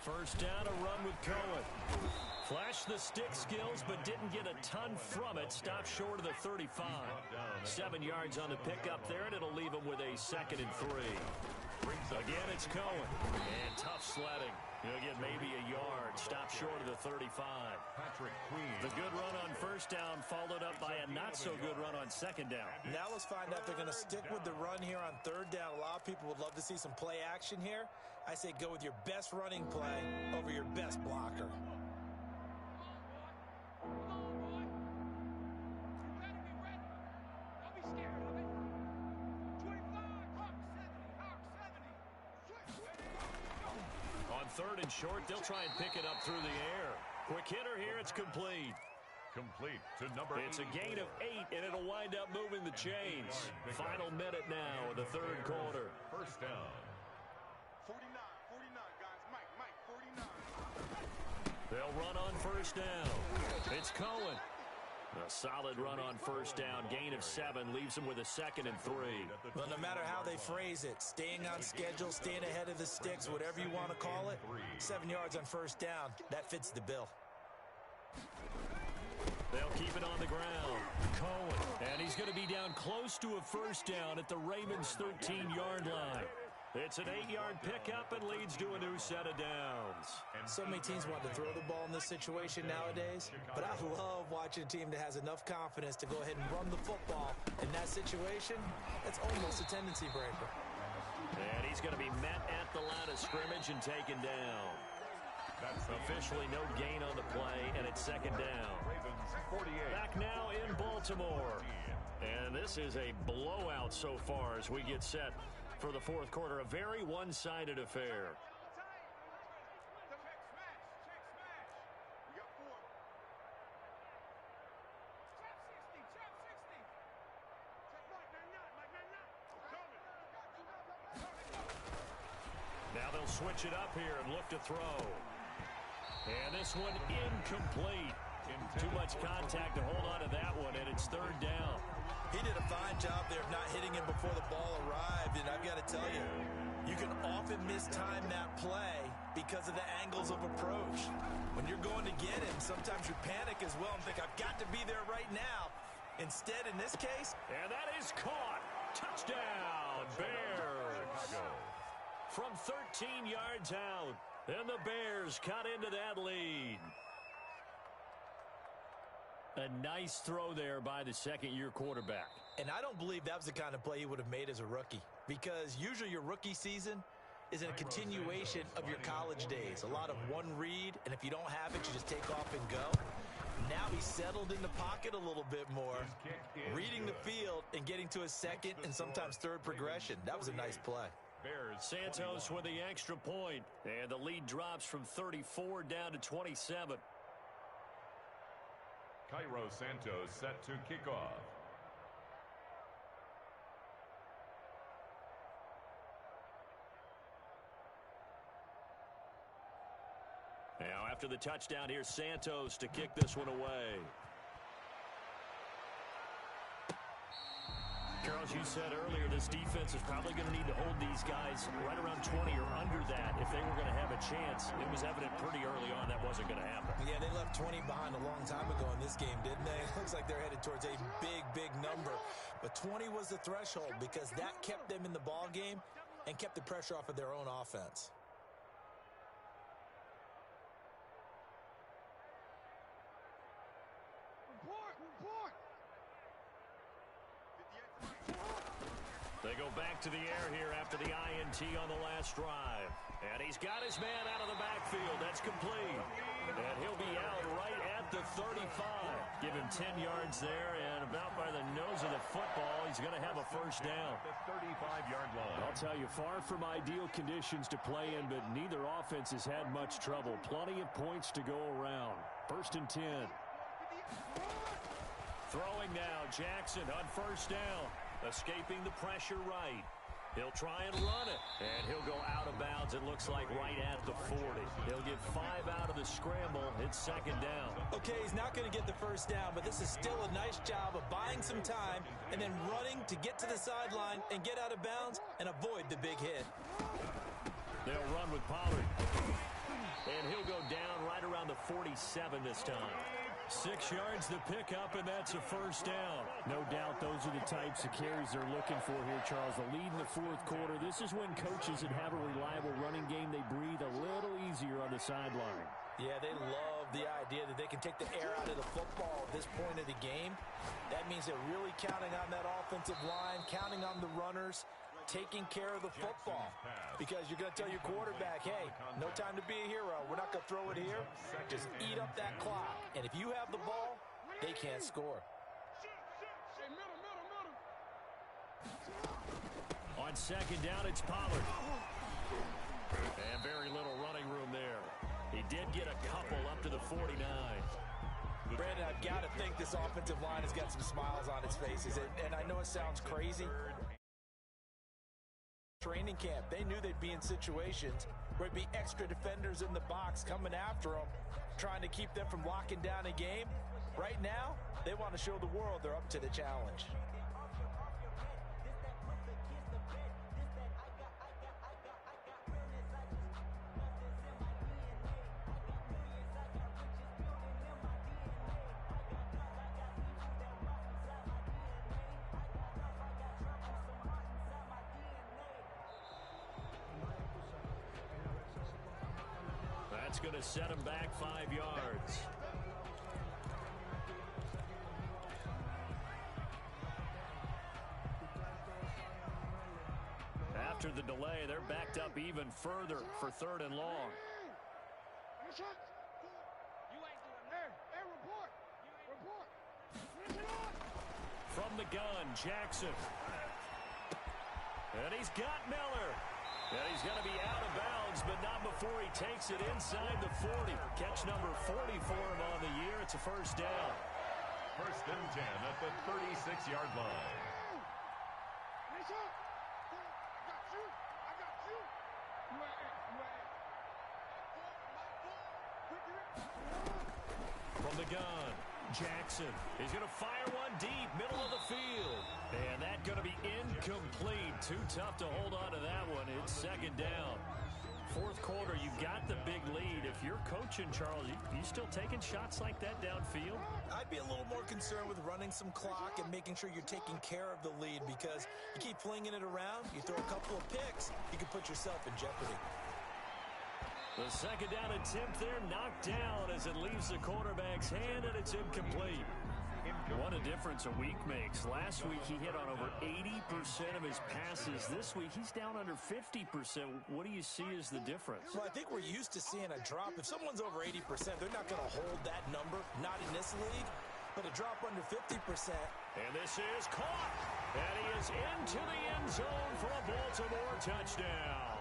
First down, a run with Cohen. Flashed the stick skills, but didn't get a ton from it. Stopped short of the 35. 7 yards on the pickup there, and it'll leave him with a 2nd and 3. Again, it's Cohen. And tough sledding. He'll get maybe a yard. Stopped short of the 35. The good run on first down followed up by a not-so-good run on 2nd down. Now let's find out if they're going to stick with the run here on 3rd down. A lot of people would love to see some play action here. I say go with your best running play over your best blocker. On 3rd and short, they'll try and pick it up through the air. Quick hitter here, it's complete. Complete to number 8. It's a gain of 8, and it'll wind up moving the chains. Final minute now of the 3rd quarter. First down. 49, guys. Mike, 49. They'll run on first down. It's Cohen. A solid run on first down. Gain of 7 leaves him with a 2nd and 3. Well, no matter how they phrase it, staying on schedule, staying ahead of the sticks, whatever you want to call it, 7 yards on first down, that fits the bill. They'll keep it on the ground. Cohen. And he's going to be down close to a first down at the Ravens' 13-yard line. It's an 8-yard pickup and leads to a new set of downs. So many teams want to throw the ball in this situation nowadays, but I love watching a team that has enough confidence to go ahead and run the football. In that situation, it's almost a tendency breaker. And he's going to be met at the line of scrimmage and taken down. That's officially no gain on the play, and it's 2nd down. Back now in Baltimore. And this is a blowout so far as we get set for the 4th quarter. A very one-sided affair. Now they'll switch it up here and look to throw. And this one incomplete. Too much contact to hold on to that one, and it's 3rd down. He did a fine job there of not hitting him before the ball arrived, and I've got to tell you, often mistime that play because of the angles of approach. When you're going to get him, sometimes you panic as well and think, I've got to be there right now. Instead, in this case... And that is caught. Touchdown, Bears. From 13 yards out, and the Bears cut into that lead. A nice throw there by the second-year quarterback. And I don't believe that was the kind of play he would have made as a rookie, because usually your rookie season is in a continuation of your college days. A lot of one read, and if you don't have it, you just take off and go. Now he's settled in the pocket a little bit more, reading the field and getting to his second and sometimes third progression. That was a nice play. Santos with the extra point, and the lead drops from 34 down to 27. Cairo Santos set to kick off. Now after the touchdown, here's Santos to kick this one away. Charles, you said earlier this defense is probably going to need to hold these guys right around 20 or under that if they were going to have a chance. It was evident pretty early on that wasn't going to happen. Yeah, they left 20 behind a long time ago in this game, didn't they? It looks like they're headed towards a big, big number. But 20 was the threshold because that kept them in the ball game and kept the pressure off of their own offense. They go back to the air here after the INT on the last drive. And he's got his man out of the backfield. That's complete. And he'll be out right at the 35. Give him 10 yards there, and about by the nose of the football, he's going to have a first down. The 35-yard line. I'll tell you, far from ideal conditions to play in, but neither offense has had much trouble. Plenty of points to go around. First and 10. Throwing now, Jackson on first down. Escaping the pressure right. He'll try and run it. And he'll go out of bounds, it looks like, right at the 40. He'll get 5 out of the scramble. It's second down. Okay, he's not going to get the first down, but this is still a nice job of buying some time and then running to get to the sideline and get out of bounds and avoid the big hit. They'll run with Pollard. And he'll go down right around the 47 this time. 6 yards to pick up, and that's a first down. No doubt those are the types of carries they're looking for here, Charles. The lead in the fourth quarter. This is when coaches that have a reliable running game, they breathe a little easier on the sideline. Yeah, they love the idea that they can take the air out of the football at this point of the game. That means they're really counting on that offensive line, counting on the runners, taking care of the football. Because you're going to tell your quarterback, hey, no time to be a hero. We're not going to throw it here. Just eat up that clock. And if you have the ball, they can't score. On second down, it's Pollard. And very little running room there. He did get a couple up to the 49. Brandon, I've got to think this offensive line has got some smiles on its faces. And I know it sounds crazy. Training camp, they knew they'd be in situations where it'd be extra defenders in the box coming after them, trying to keep them from locking down a game. Right now, they want to show the world they're up to the challenge. That's going to set him back 5 yards. After the delay, they're backed up even further for third and long. From the gun, Jackson. And he's got Miller. And he's going to be out of bounds, but not before he takes it inside the 40. Catch number 40 for him on the year. It's a first down. First and 10 at the 36-yard line. From the gun, Jackson. He's going to fire one deep, middle of the field. And that's going to be incomplete. Too tough to hold on to that one. It's second down. Fourth quarter, you've got the big lead. If you're coaching, Charles, you still taking shots like that downfield? I'd be a little more concerned with running some clock and making sure you're taking care of the lead, because you keep flinging it around, you throw a couple of picks, you can put yourself in jeopardy. The second down attempt there knocked down as it leaves the quarterback's hand, and it's incomplete. What a difference a week makes. Last week he hit on over 80% of his passes. This week he's down under 50%. What do you see as the difference? Well, I think we're used to seeing a drop. If someone's over 80%, they're not going to hold that number, not in this league. But a drop under 50%. And this is caught. And he is into the end zone for a Baltimore touchdown.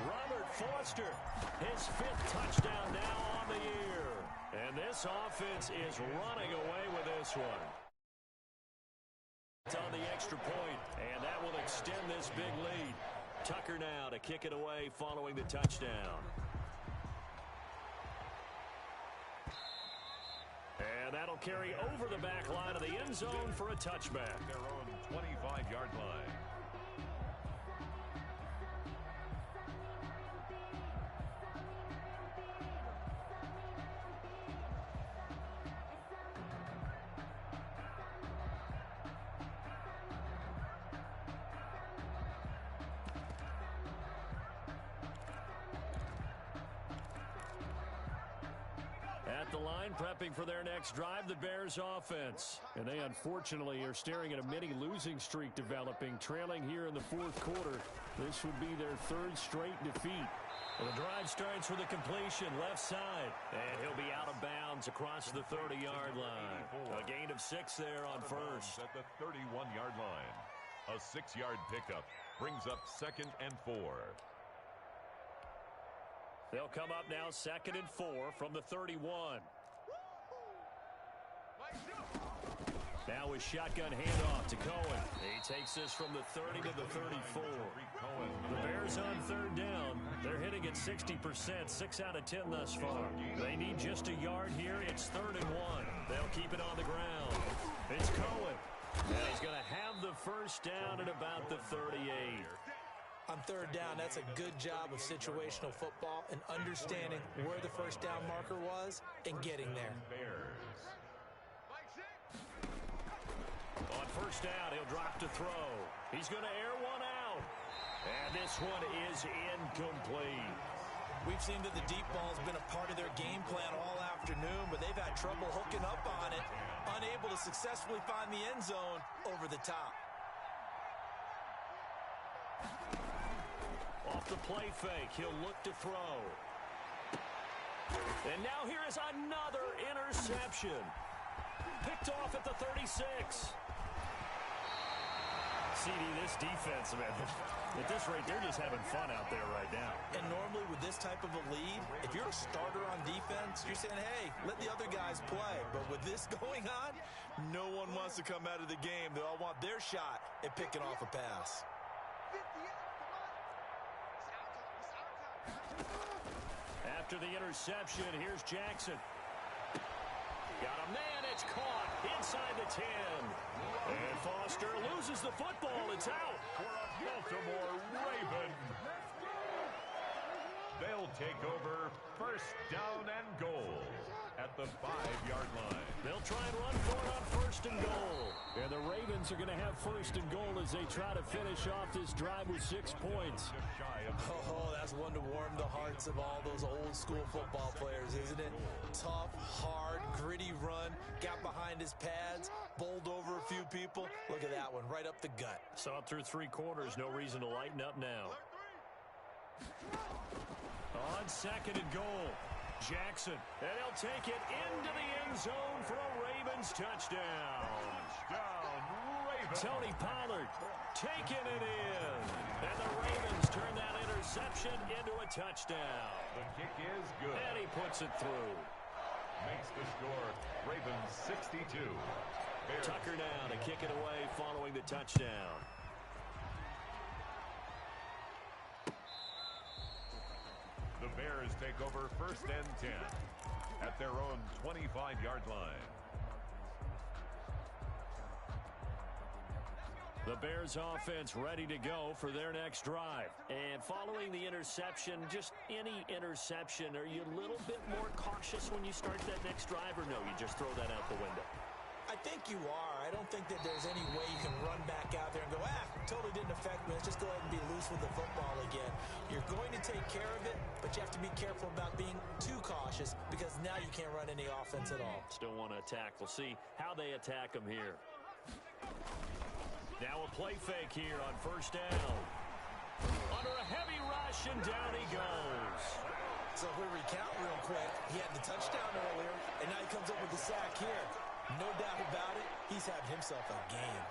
Robert Foster, his 5th touchdown now on the year. And this offense is running away with this one. It's on the extra point, and that will extend this big lead. Tucker now to kick it away following the touchdown. And that'll carry over the back line of the end zone for a touchback. Their own 25-yard line. At the line, prepping for their next drive, the Bears offense. And they unfortunately are staring at a mini losing streak developing, trailing here in the fourth quarter. This would be their 3rd straight defeat. Well, the drive starts with a completion left side. And he'll be out of bounds across the 30-yard line. A gain of 6 there on first. At the 31-yard line. A 6-yard pickup brings up 2nd and 4. They'll come up now 2nd and 4 from the 31. Now with shotgun handoff to Cohen. He takes this from the 30 to the 34. The Bears on 3rd down. They're hitting at 60%, 6 out of 10 thus far. They need just a yard here. It's 3rd and 1. They'll keep it on the ground. It's Cohen. And he's going to have the first down at about the 38. On 3rd down, that's a good job of situational football and understanding where the first down marker was and getting there. On first down, he'll drop to throw. He's going to air one out. And this one is incomplete. We've seen that the deep ball's been a part of their game plan all afternoon, but they've had trouble hooking up on it, unable to successfully find the end zone over the top. Off the play fake, he'll look to throw. And now here is another interception. Picked off at the 36. CD, this defense, man, at this rate, they're just having fun out there right now. And normally with this type of a lead, if you're a starter on defense, you're saying, hey, let the other guys play. But with this going on, no one wants to come out of the game. They all want their shot at picking off a pass. After the interception, here's Jackson. Got a man, it's caught inside the 10. And Foster loses the football, it's out. For a Baltimore Raven. They'll take over first down and goal at the 5-yard line. They'll try and run for it on first and goal. And the Ravens are going to have first and goal as they try to finish off this drive with 6 points. Oh, that's one to warm the hearts of all those old school football players, isn't it? Tough, hard, gritty run, got behind his pads, bowled over a few people. Look at that one, right up the gut. Saw it through 3 quarters, no reason to lighten up now. On 2nd and goal, Jackson, and he'll take it into the end zone for a Ravens touchdown. Tony Pollard taking it in. And the Ravens turn that interception into a touchdown. The kick is good. And he puts it through. Makes the score Ravens 62. Bears. Tucker now to kick it away following the touchdown. The Bears take over first and 10. at their own 25-yard line. The Bears offense ready to go for their next drive. And following the interception, just any interception, are you a little bit more cautious when you start that next drive, or no, you just throw that out the window? I think you are. I don't think that there's any way you can run back out there and go, totally didn't affect me. Let's just go ahead and be loose with the football again. You're going to take care of it, but you have to be careful about being too cautious because now you can't run any offense at all. Still want to attack. We'll see how they attack them here. Now a play fake here on first down. Under a heavy rush, and down he goes. So if we recount real quick, he had the touchdown earlier, and now he comes up with the sack here. No doubt about it, he's having himself a game.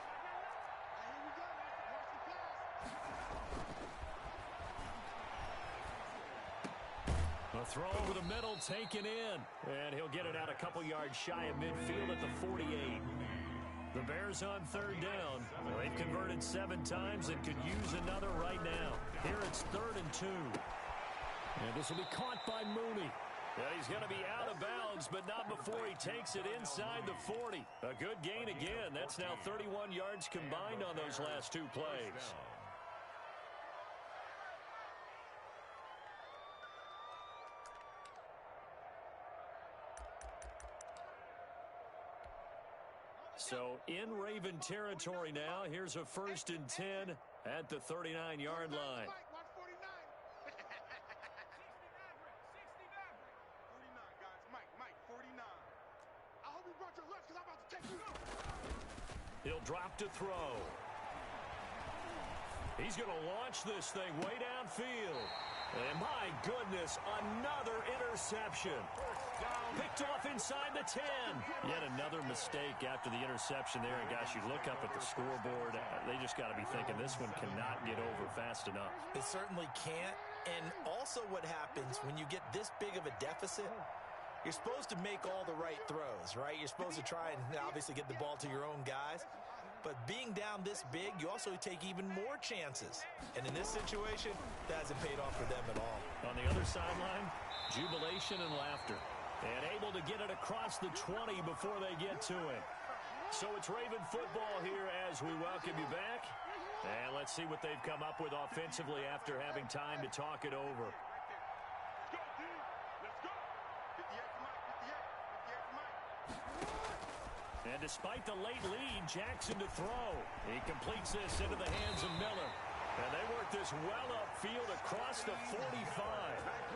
A throw over the middle taken in, and he'll get it out a couple yards shy of midfield at the 48. The Bears on third down. They've converted 7 times and could use another right now. Here it's 3rd and 2. And this will be caught by Mooney. And he's going to be out of bounds, but not before he takes it inside the 40. A good gain again. That's now 31 yards combined on those last 2 plays. So in Raven territory now. Here's a 1st and 10 at the 39-yard line. 49. I hope you brought your lunch because I'm about to take you. He'll drop to throw. He's going to launch this thing way downfield. And my goodness, another interception. Picked off inside the 10. Yet another mistake after the interception there. And gosh, you look up at the scoreboard. They just got to be thinking this one cannot get over fast enough. It certainly can't. And also what happens when you get this big of a deficit, you're supposed to make all the right throws, right? You're supposed to try and obviously get the ball to your own guys. But being down this big, you also take even more chances. And in this situation, that hasn't paid off for them at all. On the other sideline, jubilation and laughter. And able to get it across the 20 before they get to it. So it's Raven football here as we welcome you back. And let's see what they've come up with offensively after having time to talk it over. And despite the late lead, Jackson to throw. He completes this into the hands of Miller. And they work this well upfield across the 45.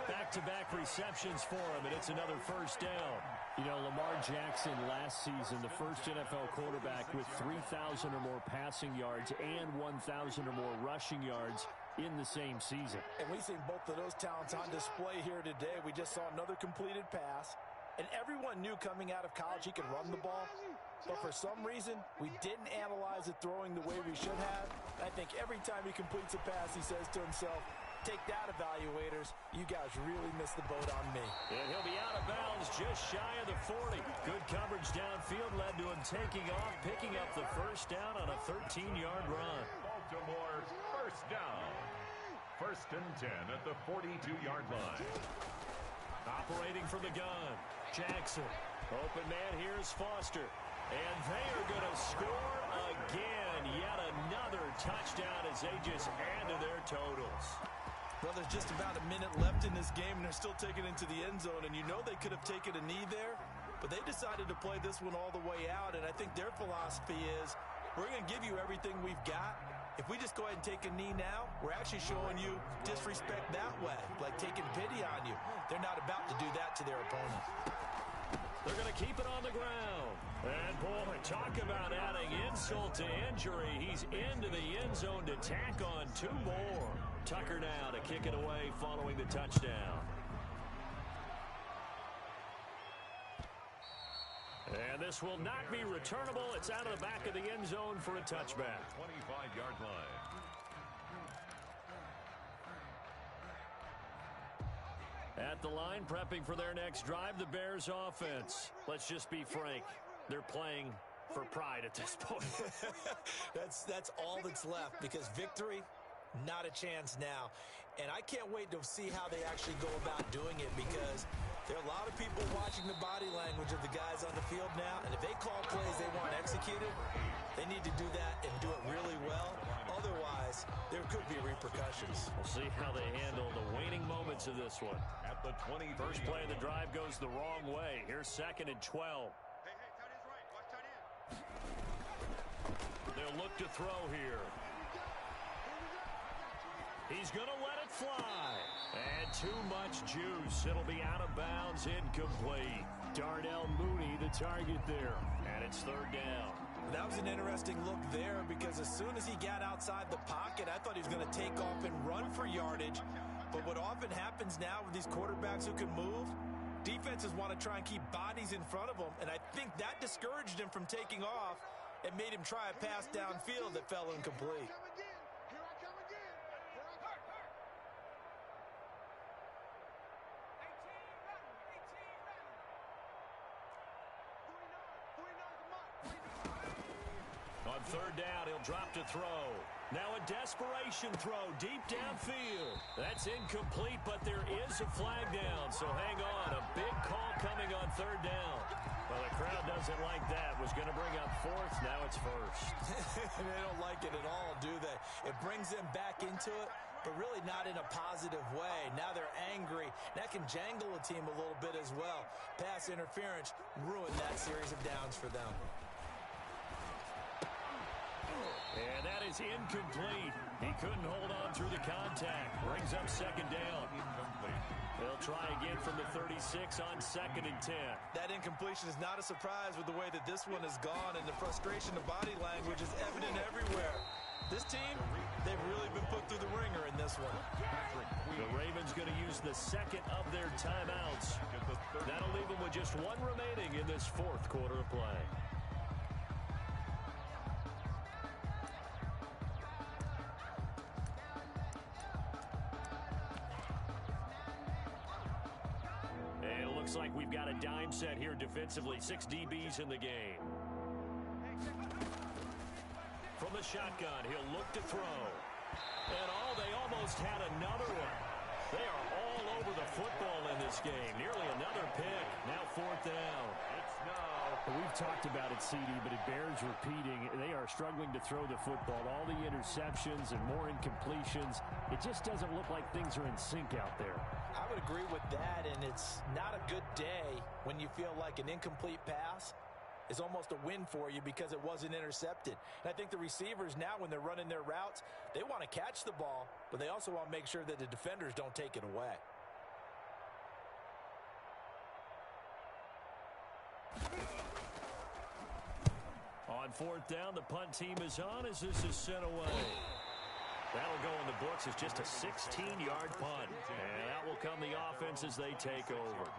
Back-to-back receptions for him, and it's another first down. You know, Lamar Jackson last season, the first NFL quarterback with 3,000 or more passing yards and 1,000 or more rushing yards in the same season. And we've seen both of those talents on display here today. We just saw another completed pass. And everyone knew coming out of college he could run the ball. But for some reason, we didn't analyze it throwing the way we should have. I think every time he completes a pass, he says to himself, take that, evaluators. You guys really missed the boat on me. And he'll be out of bounds just shy of the 40. Good coverage downfield led to him taking off, picking up the first down on a 13-yard run. Baltimore first down. 1st and 10 at the 42-yard line. Operating from the gun, Jackson. Open man, here's Foster. And they are going to score again. Yet another touchdown as they just add to their totals. Well, there's just about a minute left in this game, and they're still taking it into the end zone. And you know they could have taken a knee there, but they decided to play this one all the way out. And I think their philosophy is, we're going to give you everything we've got. If we just go ahead and take a knee now, we're actually showing you disrespect that way, like taking pity on you. They're not about to do that to their opponent. They're going to keep it on the ground. And, boy, talk about adding insult to injury. He's into the end zone to tack on 2 more. Tucker now to kick it away following the touchdown. And this will not be returnable. It's out of the back of the end zone for a touchback. 25-yard line. At the line, prepping for their next drive, the Bears offense. Let's just be frank. They're playing for pride at this point. That's all that's left, because victory, not a chance now. And I can't wait to see how they actually go about doing it, because There are a lot of people watching the body language of the guys on the field now, and if they call plays they want executed, they need to do that and do it really well. Otherwise, there could be repercussions. We'll see how they handle the waning moments of this one. At the 20. First play of the drive goes the wrong way. Here's 2nd and 12. Hey, tight end's right. Watch tight end. They'll look to throw here. He's going to let it fly. And too much juice. It'll be out of bounds, incomplete. Darnell Mooney, the target there. And it's 3rd down. That was an interesting look there because as soon as he got outside the pocket, I thought he was going to take off and run for yardage. But what often happens now with these quarterbacks who can move, defenses want to try and keep bodies in front of them, and I think that discouraged him from taking off and made him try a pass downfield that fell incomplete. On 3rd down, he'll drop to throw. Now a desperation throw deep downfield. That's incomplete, but there is a flag down, so hang on. A big call coming on 3rd down. Well, the crowd doesn't like that. Was going to bring up 4th. Now it's 1st. They don't like it at all, do they? It brings them back into it, but really not in a positive way. Now they're angry. That can jangle a team a little bit as well. Pass interference ruined that series of downs for them. And that is incomplete. He couldn't hold on through the contact. Brings up 2nd down. They'll try again from the 36 on 2nd and 10. That incompletion is not a surprise with the way that this one has gone, and the frustration of body language is evident everywhere. This team, they've really been put through the ringer in this one. The Ravens going to use the 2nd of their timeouts. That'll leave them with just 1 remaining in this 4th quarter of play. Looks like we've got a dime set here defensively. 6 DBs in the game. From the shotgun, he'll look to throw. And they almost had another one. They are all over the football in this game. Nearly another pick. Now 4th down. We've talked about it, CD, but it bears repeating. They are struggling to throw the football. All the interceptions and more incompletions. It just doesn't look like things are in sync out there. I would agree with that, and it's not a good day when you feel like an incomplete pass is almost a win for you because it wasn't intercepted. And I think the receivers now, when they're running their routes, they want to catch the ball, but they also want to make sure that the defenders don't take it away. On 4th down, the punt team is on as this is sent away. That'll go in the books as just a 16-yard punt. And out will come the offense as they take over.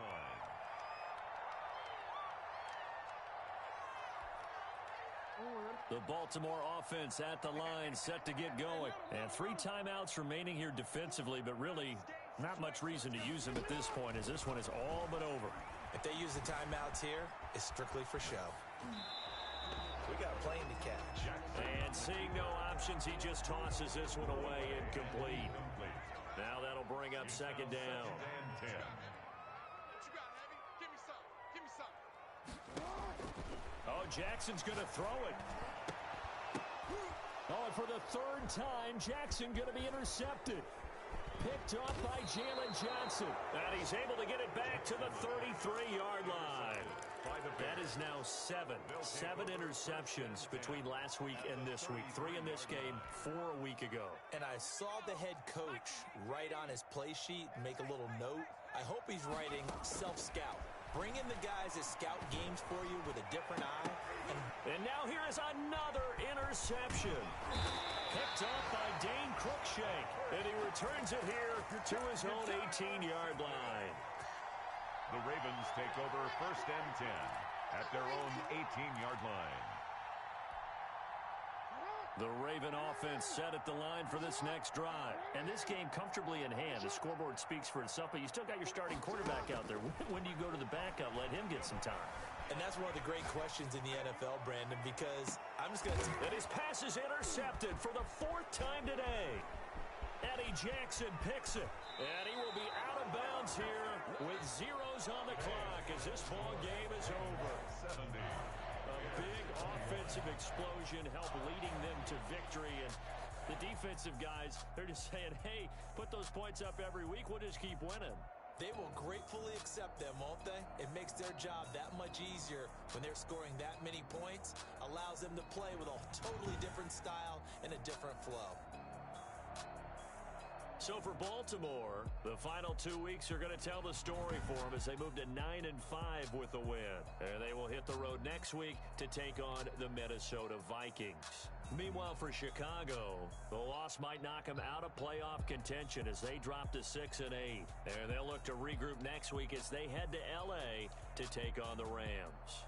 The Baltimore offense at the line, set to get going. And 3 timeouts remaining here defensively, but really not much reason to use them at this point as this one is all but over. If they use the timeouts here, it's strictly for show. We got a plane to catch. And seeing no options, he just tosses this one away, incomplete. Now that'll bring up 2nd down. What you got, Heavy? Give me some. Give me some. Oh, Jackson's going to throw it. Oh, and for the 3rd time, Jackson going to be intercepted. Picked off by Jalen Johnson. And he's able to get it back to the 33-yard line. That is now 7 interceptions between last week and this week. 3 in this game, 4 a week ago. And I saw the head coach write on his play sheet, make a little note. I hope he's writing self-scout. Bring in the guys that scout games for you with a different eye. And now here is another interception. Picked off by Dane Cruikshank. And he returns it here to his own 18-yard line. The Ravens take over 1st and 10 at their own 18-yard line. The Raven offense set at the line for this next drive. And this game comfortably in hand. The scoreboard speaks for itself, but you still got your starting quarterback out there. When do you go to the backup? Let him get some time. And that's one of the great questions in the NFL, Brandon, because I'm just going to... And his pass is intercepted for the 4th time today. Eddie Jackson picks it. And he will be out of bounds here with zeros on the clock as this ball game is over. 70. A big offensive explosion helped leading them to victory. And the defensive guys, they're just saying, hey, put those points up every week. We'll just keep winning. They will gratefully accept them, won't they? It makes their job that much easier when they're scoring that many points. Allows them to play with a totally different style and a different flow. So for Baltimore, the final 2 weeks are going to tell the story for them as they move to 9-5 with a win. And they will hit the road next week to take on the Minnesota Vikings. Meanwhile, for Chicago, the loss might knock them out of playoff contention as they drop to 6-8. And they'll look to regroup next week as they head to L.A. to take on the Rams.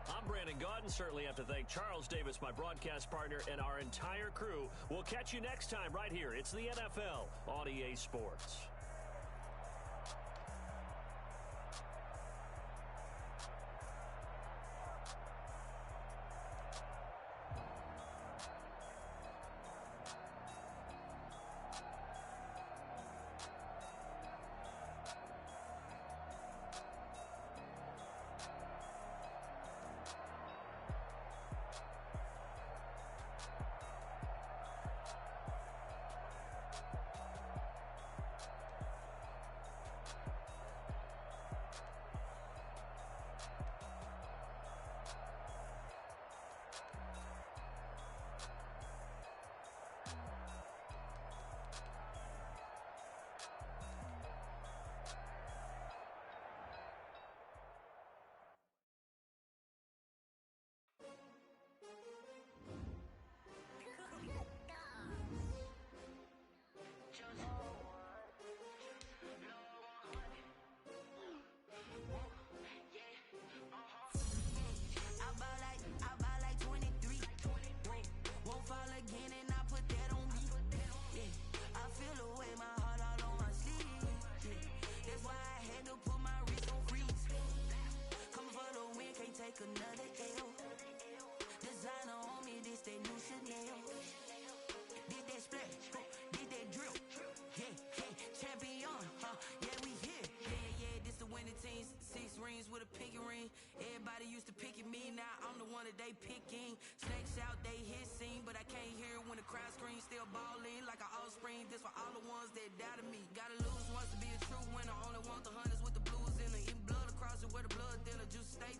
I'm Brandon Gaudin. Certainly have to thank Charles Davis, my broadcast partner, and our entire crew. We'll catch you next time right here. It's the NFL on EA Sports. Another L. Designer on me, this that new Chanel. Did that splash, did that drill. Yeah, champion, yeah, we here. Yeah, this the winning team. 6 rings with a pinky ring. Everybody used to pick at me, now I'm the one that they picking. Snakes out, they hit scene, but I can't hear when the crowd screams. Still balling like an offspring. This for all the ones that doubted me. Gotta lose once to be a true winner. Only want the hunters with the blues in it. Even blood across it where the blood thinner. Just stay